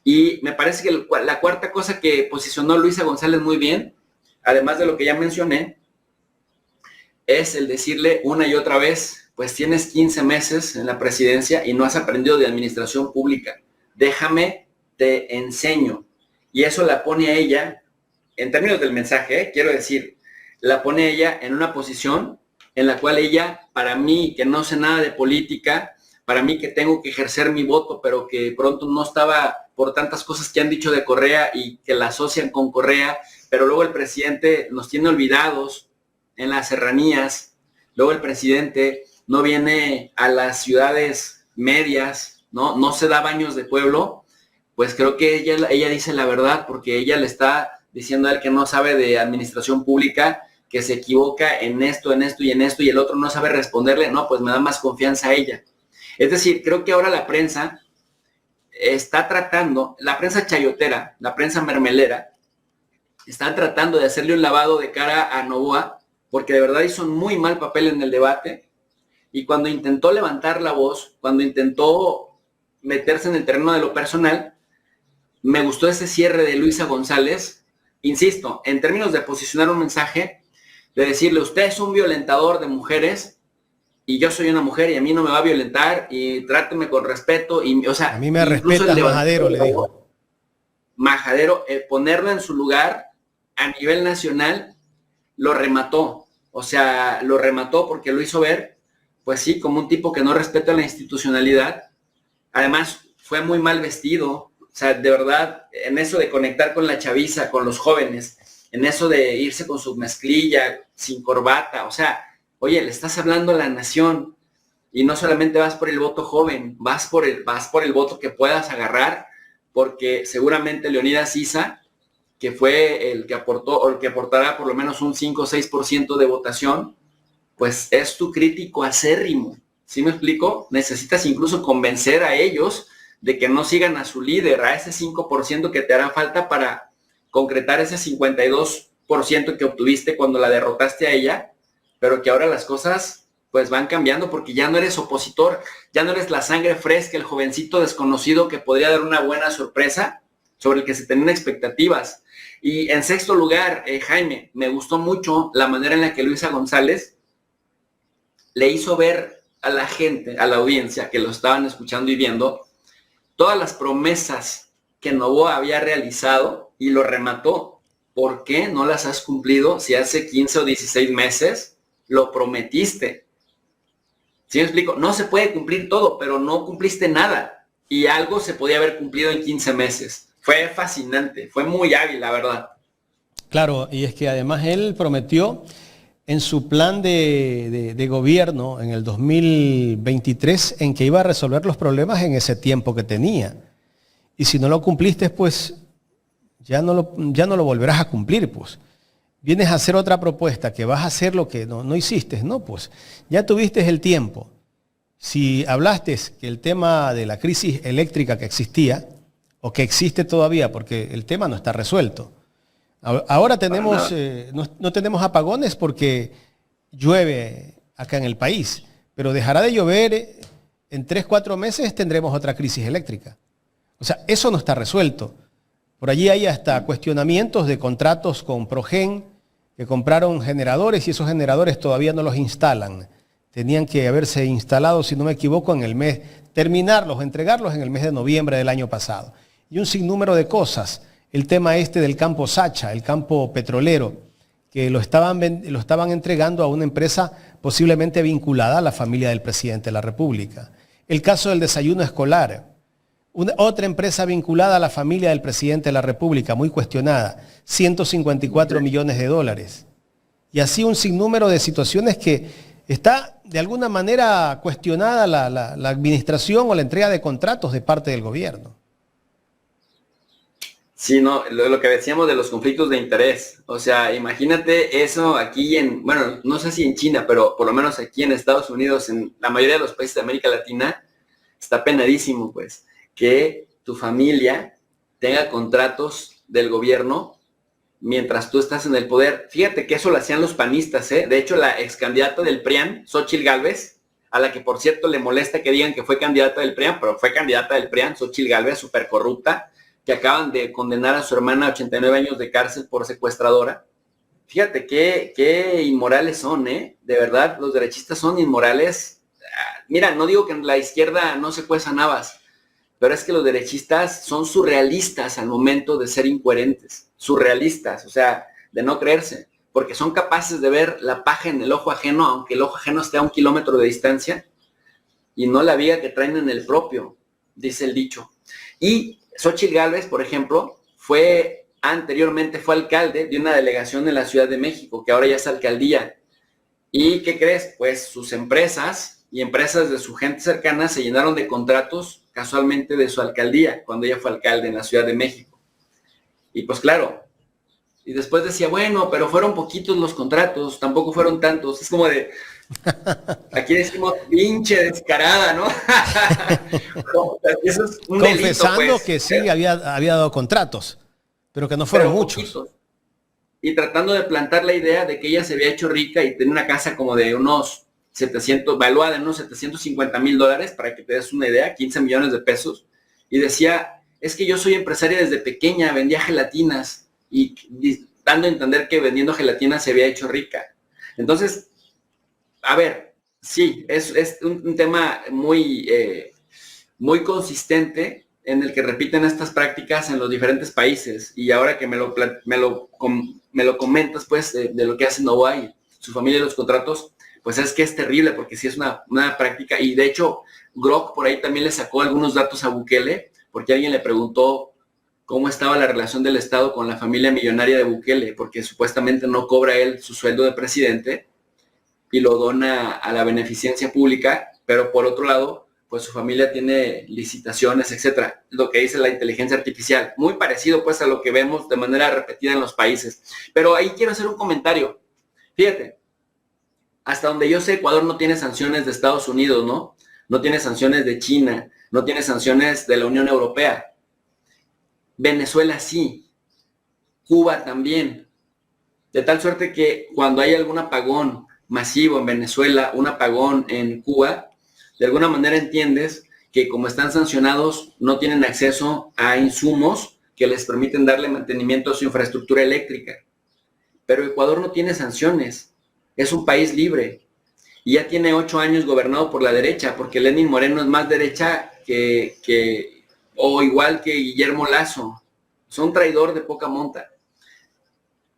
Y me parece que la cuarta cosa que posicionó Luisa González muy bien, además de lo que ya mencioné, es el decirle una y otra vez, pues tienes 15 meses en la presidencia y no has aprendido de administración pública. Déjame, te enseño. Y eso la pone a ella, en términos del mensaje, quiero decir, la pone ella en una posición en la cual ella, para mí, que no sé nada de política, para mí que tengo que ejercer mi voto, pero que pronto no estaba por tantas cosas que han dicho de Correa y que la asocian con Correa, pero luego el presidente nos tiene olvidados en las serranías, luego el presidente no viene a las ciudades medias, no se da baños de pueblo, pues creo que ella dice la verdad, porque ella le está diciendo a él que no sabe de administración pública, que se equivoca en esto, y el otro no sabe responderle, no, pues me da más confianza a ella. Es decir, creo que ahora la prensa está tratando, la prensa chayotera, la prensa mermelera, está tratando de hacerle un lavado de cara a Novoa, porque de verdad hizo un muy mal papel en el debate, y cuando intentó levantar la voz, cuando intentó meterse en el terreno de lo personal, me gustó ese cierre de Luisa González, insisto, en términos de posicionar un mensaje, de decirle, usted es un violentador de mujeres, y yo soy una mujer y a mí no me va a violentar y tráteme con respeto. Y, o sea, a mí me respeta Majadero, le dijo. Majadero, ponerlo en su lugar a nivel nacional, lo remató. O sea, lo remató porque lo hizo ver, pues sí, como un tipo que no respeta la institucionalidad. Además, fue muy mal vestido. O sea, de verdad, en eso de conectar con la chaviza, con los jóvenes, en eso de irse con su mezclilla, sin corbata, o sea, oye, le estás hablando a la nación y no solamente vas por el voto joven, vas por el voto que puedas agarrar, porque seguramente Leonidas Issa, que fue el que aportó, o el que aportará por lo menos un 5 o 6% de votación, pues es tu crítico acérrimo. ¿Sí me explico? Necesitas incluso convencer a ellos de que no sigan a su líder, a ese 5% que te hará falta para concretar ese 52% que obtuviste cuando la derrotaste a ella, pero que ahora las cosas pues van cambiando porque ya no eres opositor, ya no eres la sangre fresca, el jovencito desconocido que podría dar una buena sorpresa sobre el que se tenían expectativas. Y en sexto lugar, Jaime, me gustó mucho la manera en la que Luisa González le hizo ver a la gente, a la audiencia que lo estaban escuchando y viendo, todas las promesas que Novoa había realizado y lo remató. ¿Por qué no las has cumplido si hace 15 o 16 meses lo prometiste? ¿Sí me explico? No se puede cumplir todo, pero no cumpliste nada. Y algo se podía haber cumplido en 15 meses. Fue fascinante, fue muy hábil, la verdad. Claro, y es que además él prometió en su plan de gobierno en el 2023 en que iba a resolver los problemas en ese tiempo que tenía. Y si no lo cumpliste, pues ya no lo volverás a cumplir, pues. Vienes a hacer otra propuesta, que vas a hacer lo que no hiciste, no, pues ya tuviste el tiempo. Si hablaste que el tema de la crisis eléctrica que existía, o que existe todavía, porque el tema no está resuelto. Ahora tenemos, no tenemos apagones porque llueve acá en el país, pero dejará de llover, en 3-4 meses tendremos otra crisis eléctrica. O sea, eso no está resuelto. Por allí hay hasta cuestionamientos de contratos con Progen, que compraron generadores y esos generadores todavía no los instalan. Tenían que haberse instalado, si no me equivoco, en el mes, terminarlos, entregarlos en el mes de noviembre del año pasado. Y un sinnúmero de cosas. El tema del campo Sacha, el campo petrolero, que lo estaban entregando a una empresa posiblemente vinculada a la familia del presidente de la República. El caso del desayuno escolar. Otra empresa vinculada a la familia del presidente de la República, muy cuestionada, 154 millones de dólares. Y así un sinnúmero de situaciones que está de alguna manera cuestionada la administración o la entrega de contratos de parte del gobierno. Sí, no, lo que decíamos de los conflictos de interés. O sea, imagínate eso aquí bueno, no sé si en China, pero por lo menos aquí en Estados Unidos, en la mayoría de los países de América Latina, está penadísimo, pues, que tu familia tenga contratos del gobierno mientras tú estás en el poder. Fíjate que eso lo hacían los panistas, ¿eh? De hecho, la ex candidata del PRIAN, Xóchitl Gálvez, a la que por cierto le molesta que digan que fue candidata del PRIAN, pero fue candidata del PRIAN, Xóchitl Gálvez, súper corrupta, que acaban de condenar a su hermana a 89 años de cárcel por secuestradora. Fíjate qué inmorales son, ¿eh? De verdad, los derechistas son inmorales. Mira, no digo que en la izquierda no se cuezan habas, pero es que los derechistas son surrealistas al momento de ser incoherentes. Surrealistas, o sea, de no creerse. porque son capaces de ver la paja en el ojo ajeno, aunque el ojo ajeno esté a 1 kilómetro de distancia, y no la viga que traen en el propio, dice el dicho. Y Xóchitl Gálvez, por ejemplo, anteriormente fue alcalde de una delegación en la Ciudad de México, que ahora ya es alcaldía. ¿Y qué crees? Pues sus empresas y empresas de su gente cercana se llenaron de contratos casualmente de su alcaldía, cuando ella fue alcalde en la Ciudad de México. Y pues claro, y después decía, bueno, pero fueron poquitos los contratos, tampoco fueron tantos. Es como de, aquí decimos pinche descarada, ¿no? Eso es un confesando delito, pues. que sí había dado contratos, pero que no fueron muchos. Poquitos. Y tratando de plantar la idea de que ella se había hecho rica y tenía una casa como de unos 700, valuada en unos $750,000, para que te des una idea, 15 millones de pesos. Y decía, es que yo soy empresaria desde pequeña, vendía gelatinas, y dando a entender que vendiendo gelatinas se había hecho rica. Entonces, a ver, sí, es un tema muy consistente, en el que repiten estas prácticas en los diferentes países. Y ahora que me lo comentas, pues, de lo que hace Novoa y su familia y los contratos, pues es que es terrible, porque sí es una práctica. Y de hecho, Grok por ahí también le sacó algunos datos a Bukele, porque alguien le preguntó cómo estaba la relación del Estado con la familia millonaria de Bukele, porque supuestamente no cobra él su sueldo de presidente y lo dona a la beneficencia pública, pero por otro lado, pues su familia tiene licitaciones, etcétera, lo que dice la inteligencia artificial, muy parecido pues a lo que vemos de manera repetida en los países. Pero ahí quiero hacer un comentario. Fíjate, hasta donde yo sé, Ecuador no tiene sanciones de Estados Unidos, ¿no? No tiene sanciones de China, no tiene sanciones de la Unión Europea. Venezuela sí, Cuba también. De tal suerte que cuando hay algún apagón masivo en Venezuela, un apagón en Cuba, de alguna manera entiendes que como están sancionados, no tienen acceso a insumos que les permiten darle mantenimiento a su infraestructura eléctrica. Pero Ecuador no tiene sanciones, es un país libre y ya tiene 8 años gobernado por la derecha, porque Lenín Moreno es más derecha o igual que Guillermo Lasso. Son traidor de poca monta.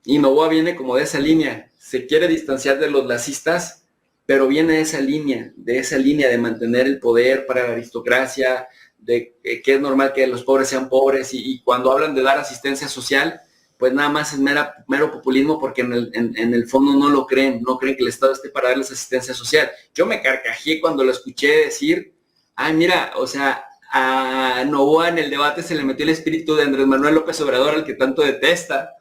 Y Novoa viene como de esa línea, se quiere distanciar de los lacistas, pero viene de esa línea de mantener el poder para la aristocracia, de que es normal que los pobres sean pobres, y cuando hablan de dar asistencia social, pues nada más es mero populismo, porque en el fondo no creen que el Estado esté para darles asistencia social. Yo me carcajeé cuando lo escuché decir, ay mira, o sea, a Novoa en el debate se le metió el espíritu de Andrés Manuel López Obrador, al que tanto detesta,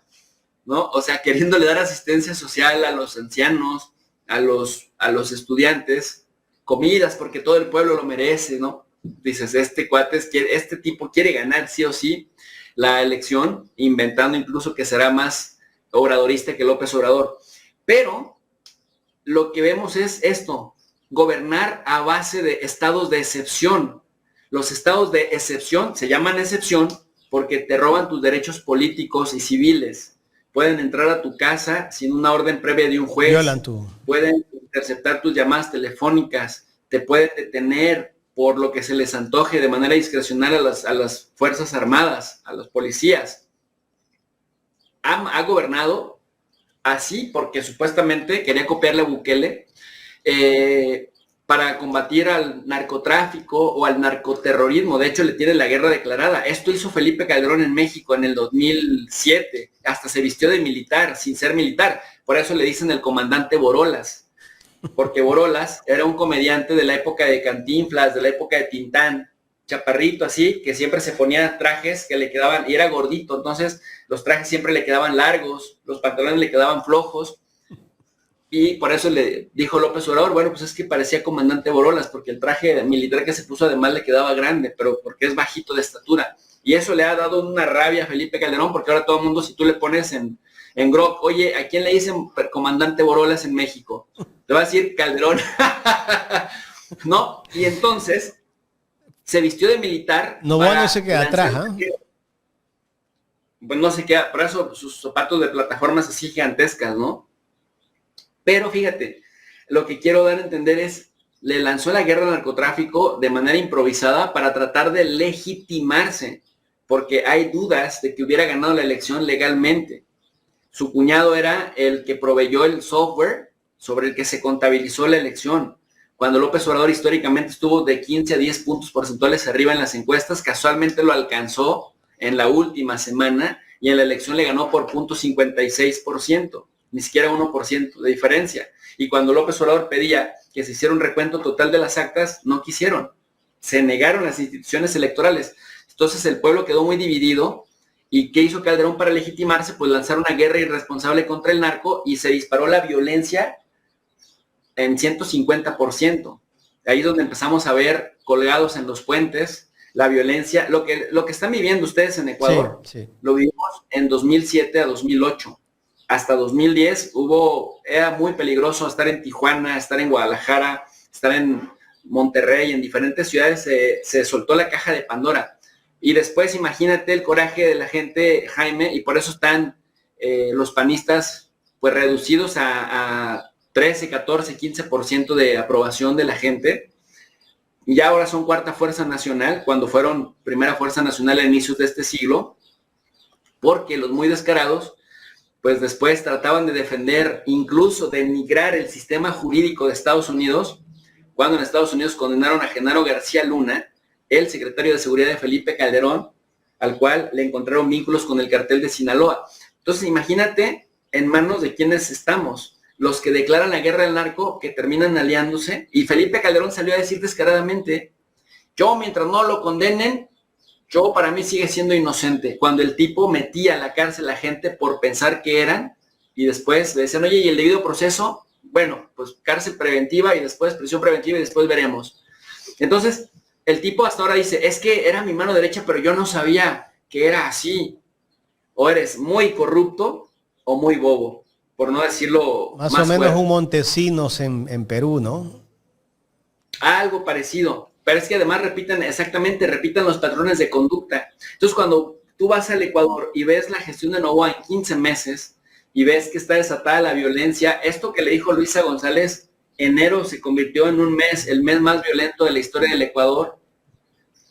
¿no? O sea, queriéndole dar asistencia social a los ancianos, a los estudiantes, comidas, porque todo el pueblo lo merece, ¿no? Dices, este tipo quiere ganar sí o sí la elección, inventando incluso que será más obradorista que López Obrador. Pero lo que vemos es esto, gobernar a base de estados de excepción. Los estados de excepción se llaman excepción porque te roban tus derechos políticos y civiles. Pueden entrar a tu casa sin una orden previa de un juez. Pueden interceptar tus llamadas telefónicas. Te pueden detener por lo que se les antoje de manera discrecional a las Fuerzas Armadas, a los policías. Ha gobernado así porque supuestamente quería copiarle a Bukele para combatir al narcotráfico o al narcoterrorismo. De hecho, le tiene la guerra declarada. Esto hizo Felipe Calderón en México en el 2007. Hasta se vistió de militar, sin ser militar. Por eso le dicen el comandante Borolas. Porque Borolas era un comediante de la época de Cantinflas, de la época de Tintán, chaparrito así, que siempre se ponía trajes que le quedaban, y era gordito, entonces los trajes siempre le quedaban largos, los pantalones le quedaban flojos. Y por eso le dijo López Obrador, bueno, pues es que parecía comandante Borolas, porque el traje militar que se puso además le quedaba grande, pero porque es bajito de estatura. Y eso le ha dado una rabia a Felipe Calderón, porque ahora todo el mundo, si tú le pones en Grok, oye, ¿a quién le dicen comandante Borolas en México? Te va a decir Calderón. ¿No? Y entonces se vistió de militar. Novoa no se queda atrás, ¿eh? Pues no se queda, por eso sus zapatos de plataformas así gigantescas, ¿no? Pero fíjate, lo que quiero dar a entender es, le lanzó la guerra al narcotráfico de manera improvisada para tratar de legitimarse, porque hay dudas de que hubiera ganado la elección legalmente. Su cuñado era el que proveyó el software sobre el que se contabilizó la elección. Cuando López Obrador históricamente estuvo de 15 a 10 puntos porcentuales arriba en las encuestas, casualmente lo alcanzó en la última semana y en la elección le ganó por 0.56%, ni siquiera 1% de diferencia. Y cuando López Obrador pedía que se hiciera un recuento total de las actas, no quisieron. Se negaron las instituciones electorales. Entonces el pueblo quedó muy dividido. ¿Y qué hizo Calderón para legitimarse? Pues lanzar una guerra irresponsable contra el narco y se disparó la violencia en 150%. Ahí es donde empezamos a ver colgados en los puentes la violencia, lo que están viviendo ustedes en Ecuador, sí. Lo vivimos en 2007 a 2008. Hasta 2010 era muy peligroso estar en Tijuana, estar en Guadalajara, estar en Monterrey, en diferentes ciudades se soltó la caja de Pandora. Y después imagínate el coraje de la gente, Jaime, y por eso están los panistas pues reducidos a 13, 14, 15% de aprobación de la gente. Y ahora son cuarta fuerza nacional, cuando fueron primera fuerza nacional a inicios de este siglo, porque los muy descarados, pues después trataban de defender, incluso denigrar el sistema jurídico de Estados Unidos, cuando en Estados Unidos condenaron a Genaro García Luna, el secretario de Seguridad de Felipe Calderón, al cual le encontraron vínculos con el cartel de Sinaloa. Entonces imagínate en manos de quiénes estamos, los que declaran la guerra al narco, que terminan aliándose, y Felipe Calderón salió a decir descaradamente, yo mientras no lo condenen, yo para mí sigue siendo inocente, cuando el tipo metía a la cárcel a la gente por pensar que eran, y después le decían, oye, ¿y el debido proceso? Bueno, pues cárcel preventiva y después prisión preventiva y después veremos. Entonces, el tipo hasta ahora dice, es que era mi mano derecha, pero yo no sabía que era así. O eres muy corrupto o muy bobo, por no decirlo más o menos fuerte. Un Montesinos en Perú, ¿no? Algo parecido. Pero es que además repiten los patrones de conducta. Entonces, cuando tú vas al Ecuador y ves la gestión de Noboa en 15 meses y ves que está desatada la violencia, esto que le dijo Luisa González, enero se convirtió en el mes más violento de la historia del Ecuador,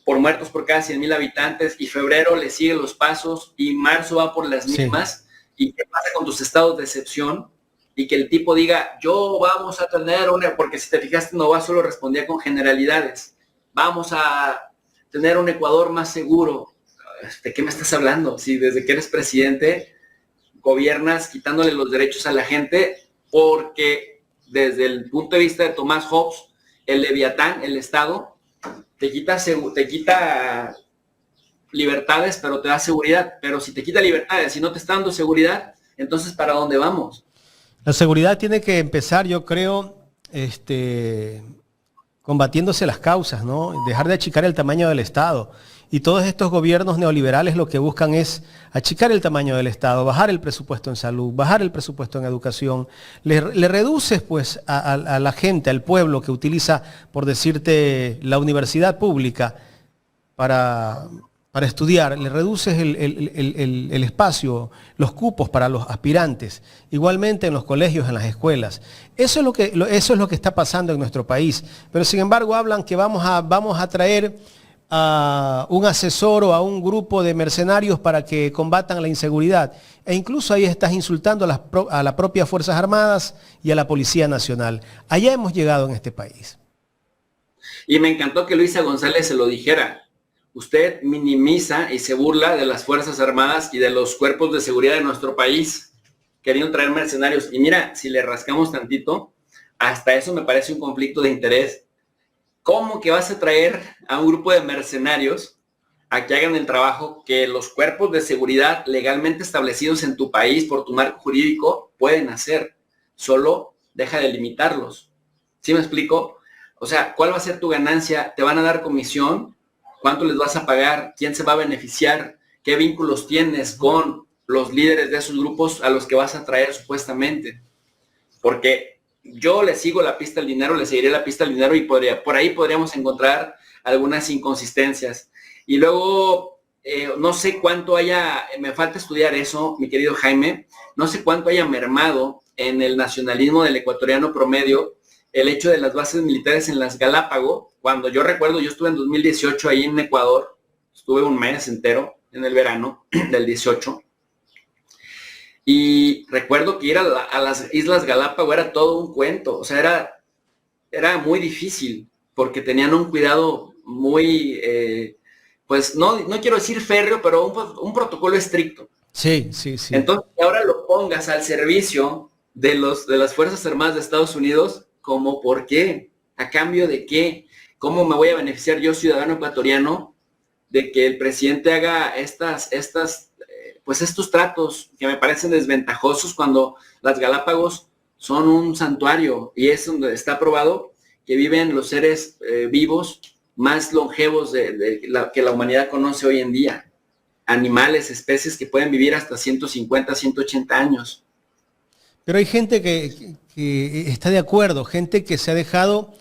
por muertos por cada 100,000 habitantes, y febrero le sigue los pasos, y marzo va por las mismas. Sí. ¿Y qué pasa con tus estados de excepción? Y que el tipo diga, vamos a tener porque si te fijaste, Noboa solo respondía con generalidades. Vamos a tener un Ecuador más seguro. ¿De qué me estás hablando? Si desde que eres presidente gobiernas quitándole los derechos a la gente, porque desde el punto de vista de Tomás Hobbes, el Leviatán, el Estado, te quita libertades, pero te da seguridad. Pero si te quita libertades y no te está dando seguridad, entonces ¿para dónde vamos? La seguridad tiene que empezar, yo creo, combatiéndose las causas, ¿no? Dejar de achicar el tamaño del Estado. Y todos estos gobiernos neoliberales lo que buscan es achicar el tamaño del Estado, bajar el presupuesto en salud, bajar el presupuesto en educación. Le reduces pues a la gente, al pueblo que utiliza, por decirte, la universidad pública para estudiar, le reduces el espacio, los cupos para los aspirantes, igualmente en los colegios, en las escuelas. Eso es lo que está pasando en nuestro país. Pero sin embargo hablan que vamos a traer a un asesor o a un grupo de mercenarios para que combatan la inseguridad. E incluso ahí estás insultando a las propias Fuerzas Armadas y a la Policía Nacional. Allá hemos llegado en este país. Y me encantó que Luisa González se lo dijera. Usted minimiza y se burla de las Fuerzas Armadas y de los cuerpos de seguridad de nuestro país, queriendo traer mercenarios. Y mira, si le rascamos tantito, hasta eso me parece un conflicto de interés. ¿Cómo que vas a traer a un grupo de mercenarios a que hagan el trabajo que los cuerpos de seguridad legalmente establecidos en tu país por tu marco jurídico pueden hacer? Solo deja de limitarlos. ¿Sí me explico? O sea, ¿cuál va a ser tu ganancia? ¿Te van a dar comisión? ¿Cuánto les vas a pagar? ¿Quién se va a beneficiar? ¿Qué vínculos tienes con los líderes de esos grupos a los que vas a traer supuestamente? Porque yo le sigo la pista al dinero, le seguiré la pista al dinero y por ahí podríamos encontrar algunas inconsistencias. Y luego, no sé cuánto me falta estudiar eso, mi querido Jaime, no sé cuánto haya mermado en el nacionalismo del ecuatoriano promedio el hecho de las bases militares en las Galápagos. Cuando yo recuerdo, yo estuve en 2018 ahí en Ecuador, estuve un mes entero en el verano del 18, Y recuerdo que ir a las Islas Galápagos era todo un cuento, o sea, era muy difícil, porque tenían un cuidado muy, pues no quiero decir férreo, pero un protocolo estricto. Sí, sí, sí. Entonces, ahora lo pongas al servicio de las Fuerzas Armadas de Estados Unidos, como ¿por qué? ¿A cambio de qué? ¿Cómo me voy a beneficiar yo, ciudadano ecuatoriano, de que el presidente haga pues estos tratos que me parecen desventajosos cuando las Galápagos son un santuario y es donde está probado que viven los seres vivos más longevos que la humanidad conoce hoy en día? Animales, especies que pueden vivir hasta 150, 180 años. Pero hay gente que está de acuerdo, gente que se ha dejado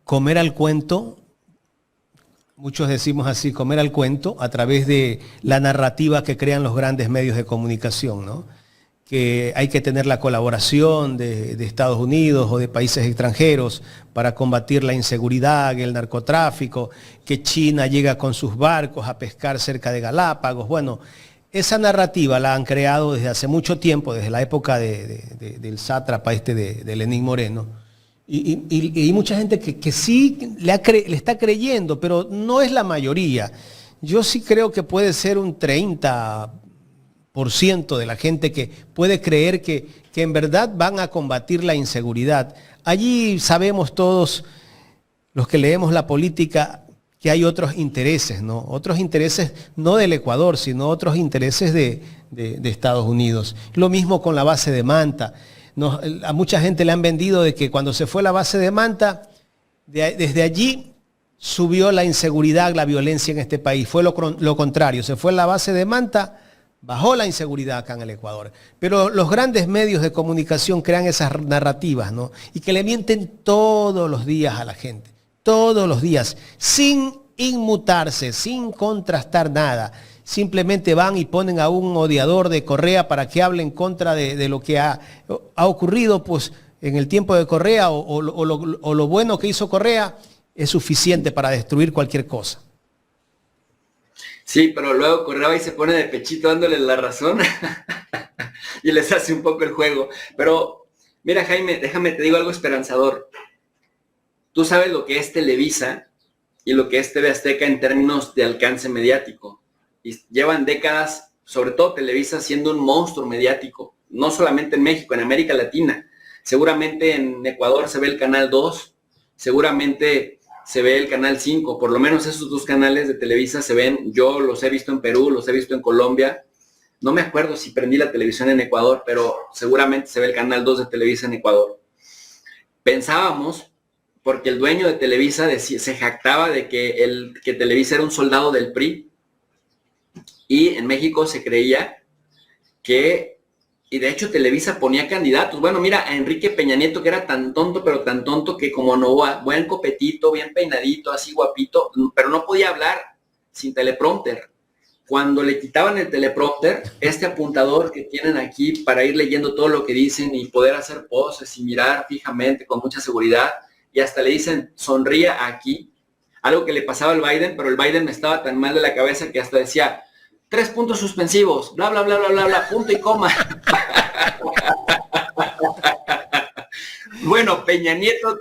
comer al cuento, muchos decimos así, comer al cuento, a través de la narrativa que crean los grandes medios de comunicación, ¿no? Que hay que tener la colaboración de Estados Unidos o de países extranjeros para combatir la inseguridad, el narcotráfico, que China llega con sus barcos a pescar cerca de Galápagos. Bueno, esa narrativa la han creado desde hace mucho tiempo, desde la época del sátrapa de Lenín Moreno. Y mucha gente que sí le está creyendo, pero no es la mayoría. Yo sí creo que puede ser un 30% de la gente que puede creer que en verdad van a combatir la inseguridad. Allí sabemos todos, los que leemos la política, que hay otros intereses, ¿no? Otros intereses no del Ecuador, sino otros intereses de Estados Unidos. Lo mismo con la base de Manta. A mucha gente le han vendido de que cuando se fue la base de Manta, desde allí subió la inseguridad, la violencia en este país. Fue lo contrario, se fue la base de Manta, bajó la inseguridad acá en el Ecuador. Pero los grandes medios de comunicación crean esas narrativas, ¿no? Y que le mienten todos los días a la gente, todos los días, sin inmutarse, sin contrastar nada. Simplemente van y ponen a un odiador de Correa para que hable en contra de lo que ha ocurrido pues, en el tiempo de Correa o lo bueno que hizo Correa es suficiente para destruir cualquier cosa. Sí, pero luego Correa ahí se pone de pechito dándole la razón y les hace un poco el juego. Pero mira, Jaime, déjame te digo algo esperanzador. Tú sabes lo que es Televisa y lo que es TV Azteca en términos de alcance mediático. Y llevan décadas, sobre todo Televisa, siendo un monstruo mediático. No solamente en México, en América Latina. Seguramente en Ecuador se ve el Canal 2, seguramente se ve el Canal 5, por lo menos esos dos canales de Televisa se ven, yo los he visto en Perú, los he visto en Colombia, no me acuerdo si prendí la televisión en Ecuador, pero seguramente se ve el Canal 2 de Televisa en Ecuador. Pensábamos, porque el dueño de Televisa se jactaba de que Televisa era un soldado del PRI, y en México se creía que, y de hecho Televisa ponía candidatos. Bueno, mira, a Enrique Peña Nieto, que era tan tonto, pero tan tonto que como Novoa, buen copetito, bien peinadito, así guapito, pero no podía hablar sin teleprompter. Cuando le quitaban el teleprompter, este apuntador que tienen aquí para ir leyendo todo lo que dicen y poder hacer poses y mirar fijamente con mucha seguridad, y hasta le dicen, sonría aquí, algo que le pasaba al Biden, pero el Biden estaba tan mal de la cabeza que hasta decía, 3 puntos suspensivos, bla, bla, bla, bla, bla, bla, punto y coma. Bueno, Peña Nieto,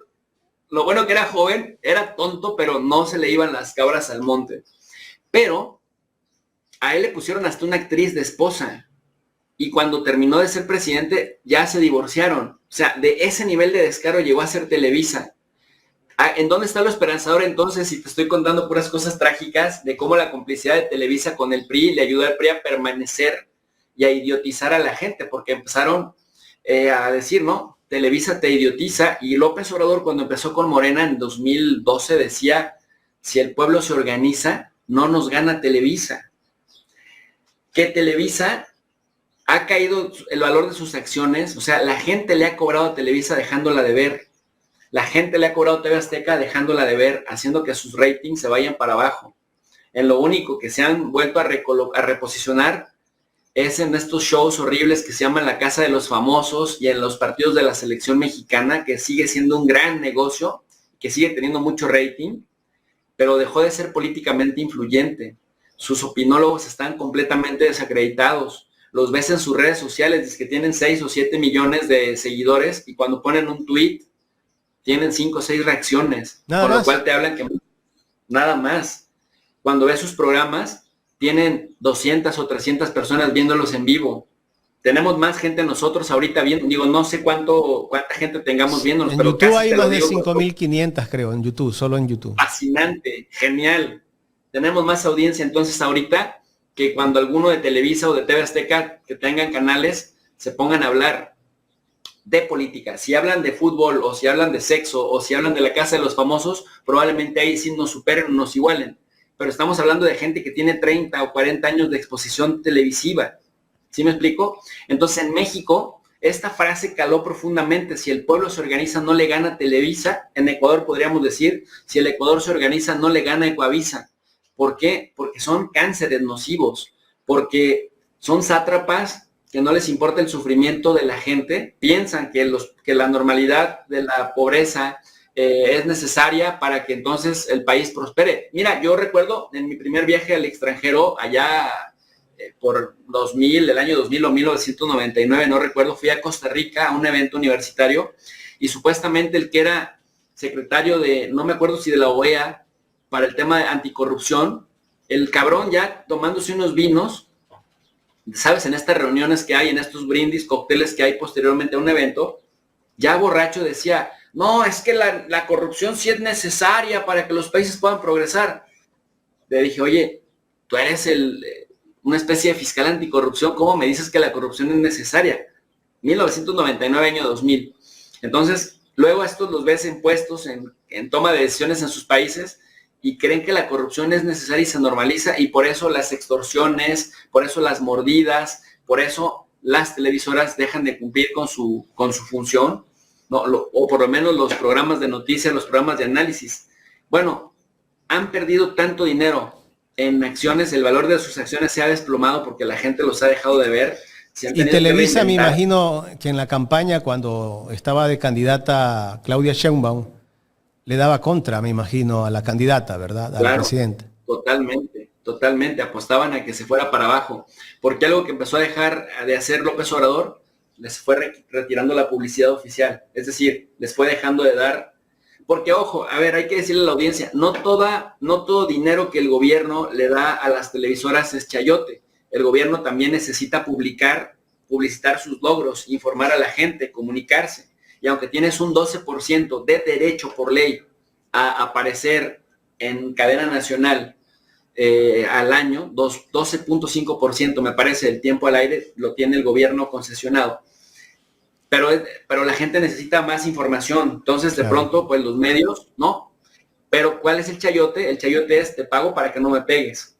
lo bueno que era joven, era tonto, pero no se le iban las cabras al monte. Pero a él le pusieron hasta una actriz de esposa. Y cuando terminó de ser presidente, ya se divorciaron. O sea, de ese nivel de descaro llegó a ser Televisa. ¿En dónde está lo esperanzador entonces si te estoy contando puras cosas trágicas de cómo la complicidad de Televisa con el PRI le ayudó al PRI a permanecer y a idiotizar a la gente? Porque empezaron a decir, ¿no? Televisa te idiotiza, y López Obrador cuando empezó con Morena en 2012 decía, si el pueblo se organiza, no nos gana Televisa. Que Televisa ha caído el valor de sus acciones, o sea, la gente le ha cobrado a Televisa dejándola de ver. La gente le ha cobrado a TV Azteca dejándola de ver, haciendo que sus ratings se vayan para abajo. En lo único que se han vuelto a reposicionar es en estos shows horribles que se llaman La Casa de los Famosos y en los partidos de la selección mexicana, que sigue siendo un gran negocio, que sigue teniendo mucho rating, pero dejó de ser políticamente influyente. sus opinólogos están completamente desacreditados. Los ves en sus redes sociales, dice que tienen 6 o 7 millones de seguidores y cuando ponen un tweet tienen 5 o 6 reacciones, por lo cual te hablan que nada más. Cuando ves sus programas, tienen 200 o 300 personas viéndolos en vivo. Tenemos más gente nosotros ahorita viendo, digo, no sé cuánta gente tengamos viéndonos. En pero YouTube hay más de 5.500, 5.500 creo, en YouTube, solo en YouTube. Fascinante, genial. Tenemos más audiencia entonces ahorita que cuando alguno de Televisa o de TV Azteca que tengan canales se pongan a hablar de política. Si hablan de fútbol o si hablan de sexo o si hablan de la casa de los famosos, probablemente ahí sí nos superen o nos igualen. Pero estamos hablando de gente que tiene 30 o 40 años de exposición televisiva. ¿Sí me explico? Entonces en México esta frase caló profundamente. Si el pueblo se organiza no le gana Televisa. En Ecuador podríamos decir, si el Ecuador se organiza no le gana Ecuavisa. ¿Por qué? Porque son cánceres nocivos, porque son sátrapas que no les importa el sufrimiento de la gente, piensan que la normalidad de la pobreza es necesaria para que entonces el país prospere. Mira, yo recuerdo en mi primer viaje al extranjero, allá por 2000, el año 2000 o 1999, no recuerdo, fui a Costa Rica a un evento universitario y supuestamente el que era secretario de, no me acuerdo si de la OEA, para el tema de anticorrupción, el cabrón ya tomándose unos vinos, ¿sabes? En estas reuniones que hay, en estos brindis, cócteles que hay posteriormente a un evento, ya borracho decía, no, es que la corrupción sí es necesaria para que los países puedan progresar. Le dije, oye, tú eres una especie de fiscal anticorrupción, ¿cómo me dices que la corrupción es necesaria? 1999, año 2000. Entonces, luego estos los ves en puestos, en toma de decisiones en sus países, y creen que la corrupción es necesaria y se normaliza, y por eso las extorsiones, por eso las mordidas, por eso las televisoras dejan de cumplir con su función, ¿no? O por lo menos los programas de noticias, los programas de análisis. Bueno, han perdido tanto dinero en acciones, el valor de sus acciones se ha desplomado porque la gente los ha dejado de ver. Y Televisa, me imagino que en la campaña, cuando estaba de candidata Claudia Sheinbaum, le daba contra, me imagino, a la candidata, ¿verdad? A la presidenta. Totalmente. Apostaban a que se fuera para abajo. Porque algo que empezó a dejar de hacer López Obrador, les fue retirando la publicidad oficial. Es decir, les fue dejando de dar. Porque, ojo, a ver, hay que decirle a la audiencia, no todo dinero que el gobierno le da a las televisoras es chayote. El gobierno también necesita publicitar sus logros, informar a la gente, comunicarse. Y aunque tienes un 12% de derecho por ley a aparecer en cadena nacional al año, 12.5% me parece el tiempo al aire lo tiene el gobierno concesionado. Pero la gente necesita más información. Entonces, de pronto, pues los medios, ¿no? Pero ¿cuál es el chayote? El chayote es, te pago para que no me pegues.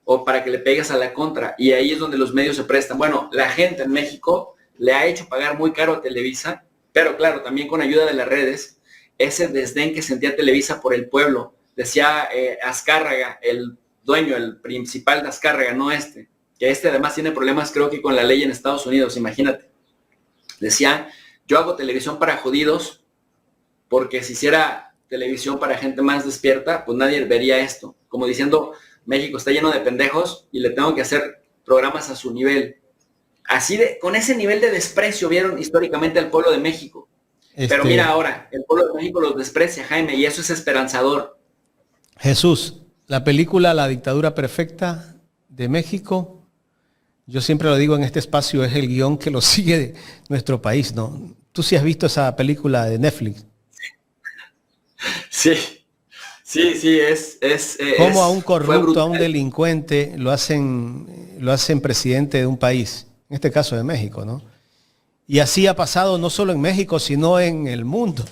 O para que le pegues a la contra. Y ahí es donde los medios se prestan. Bueno, la gente en México le ha hecho pagar muy caro a Televisa, pero claro, también con ayuda de las redes, ese desdén que sentía Televisa por el pueblo. Decía Azcárraga, el dueño, el principal de Azcárraga, no que además tiene problemas creo que con la ley en Estados Unidos, imagínate. Decía, yo hago televisión para jodidos, porque si hiciera televisión para gente más despierta, pues nadie vería esto. Como diciendo, México está lleno de pendejos y le tengo que hacer programas a su nivel. Así con ese nivel de desprecio vieron históricamente al pueblo de México. Pero mira ahora, el pueblo de México los desprecia, Jaime, y eso es esperanzador. Jesús, la película La dictadura perfecta de México, yo siempre lo digo en este espacio, es el guión que lo sigue de nuestro país, ¿no? Tú sí has visto esa película de Netflix. Sí, es cómo a un corrupto, a un delincuente lo hacen presidente de un país, en este caso de México, ¿no? Y así ha pasado no solo en México, sino en el mundo.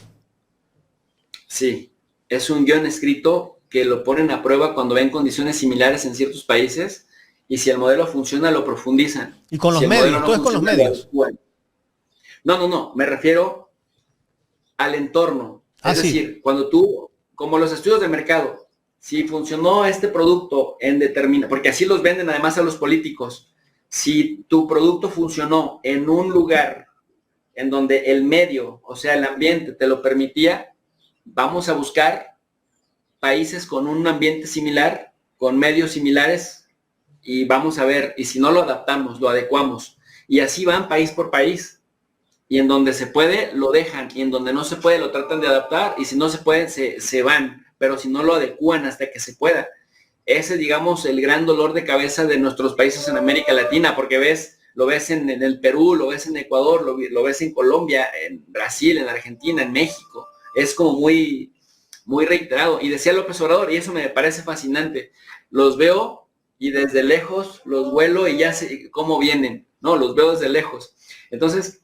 Sí, es un guión escrito que lo ponen a prueba cuando ven condiciones similares en ciertos países, y si el modelo funciona, lo profundizan. Y con los medios, todo es con los medios. No, me refiero al entorno. Es decir, cuando tú, como los estudios de mercado, si funcionó este producto en porque así los venden además a los políticos, si tu producto funcionó en un lugar en donde el medio, o sea, el ambiente te lo permitía, vamos a buscar países con un ambiente similar, con medios similares y vamos a ver, y si no lo adaptamos, lo adecuamos. Y así van país por país. Y en donde se puede, lo dejan. Y en donde no se puede, lo tratan de adaptar. Y si no se puede, se van. Pero si no lo adecúan hasta que se pueda. Ese, digamos, el gran dolor de cabeza de nuestros países en América Latina, porque lo ves en el Perú, lo ves en Ecuador, lo ves en Colombia, en Brasil, en Argentina, en México. Es como muy, muy reiterado. Y decía López Obrador, y eso me parece fascinante, los veo y desde lejos los vuelo y ya sé cómo vienen. No, los veo desde lejos. Entonces,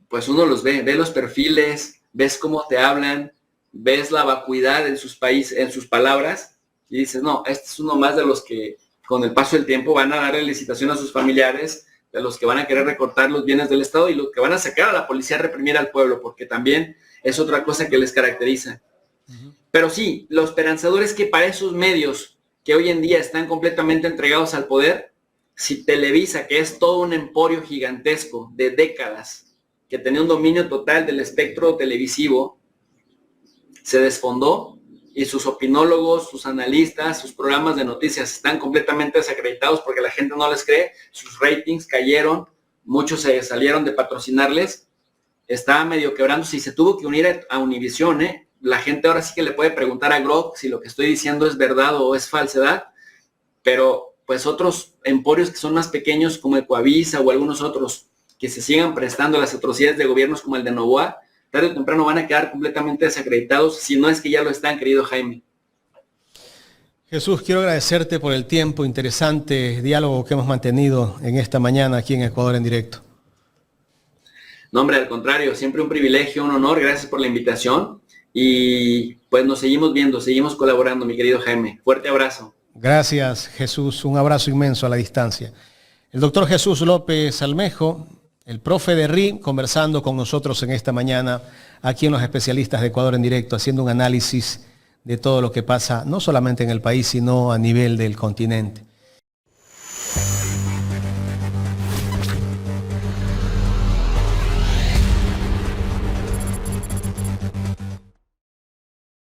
pues uno los ve los perfiles, ves cómo te hablan, ves la vacuidad en sus palabras, y dices, no, este es uno más de los que con el paso del tiempo van a darle licitación a sus familiares, de los que van a querer recortar los bienes del Estado y los que van a sacar a la policía a reprimir al pueblo, porque también es otra cosa que les caracteriza. Uh-huh. Pero sí, lo esperanzador es que para esos medios que hoy en día están completamente entregados al poder, si Televisa, que es todo un emporio gigantesco de décadas, que tenía un dominio total del espectro televisivo, se desfondó y sus opinólogos, sus analistas, sus programas de noticias están completamente desacreditados porque la gente no les cree, sus ratings cayeron, muchos se salieron de patrocinarles, estaba medio quebrándose y se tuvo que unir a Univisión, La gente ahora sí que le puede preguntar a Grok si lo que estoy diciendo es verdad o es falsedad, pero pues otros emporios que son más pequeños como Ecuavisa o algunos otros que se sigan prestando a las atrocidades de gobiernos como el de Novoa, tarde o temprano van a quedar completamente desacreditados, si no es que ya lo están, querido Jaime. Jesús, quiero agradecerte por el tiempo, interesante diálogo que hemos mantenido en esta mañana aquí en Ecuador en Directo. No, hombre, al contrario, siempre un privilegio, un honor, gracias por la invitación y pues nos seguimos viendo, seguimos colaborando, mi querido Jaime. Fuerte abrazo. Gracias, Jesús, un abrazo inmenso a la distancia. El doctor Jesús López Almejo, el profe de RI, conversando con nosotros en esta mañana, aquí en Los Especialistas de Ecuador en Directo, haciendo un análisis de todo lo que pasa, no solamente en el país, sino a nivel del continente.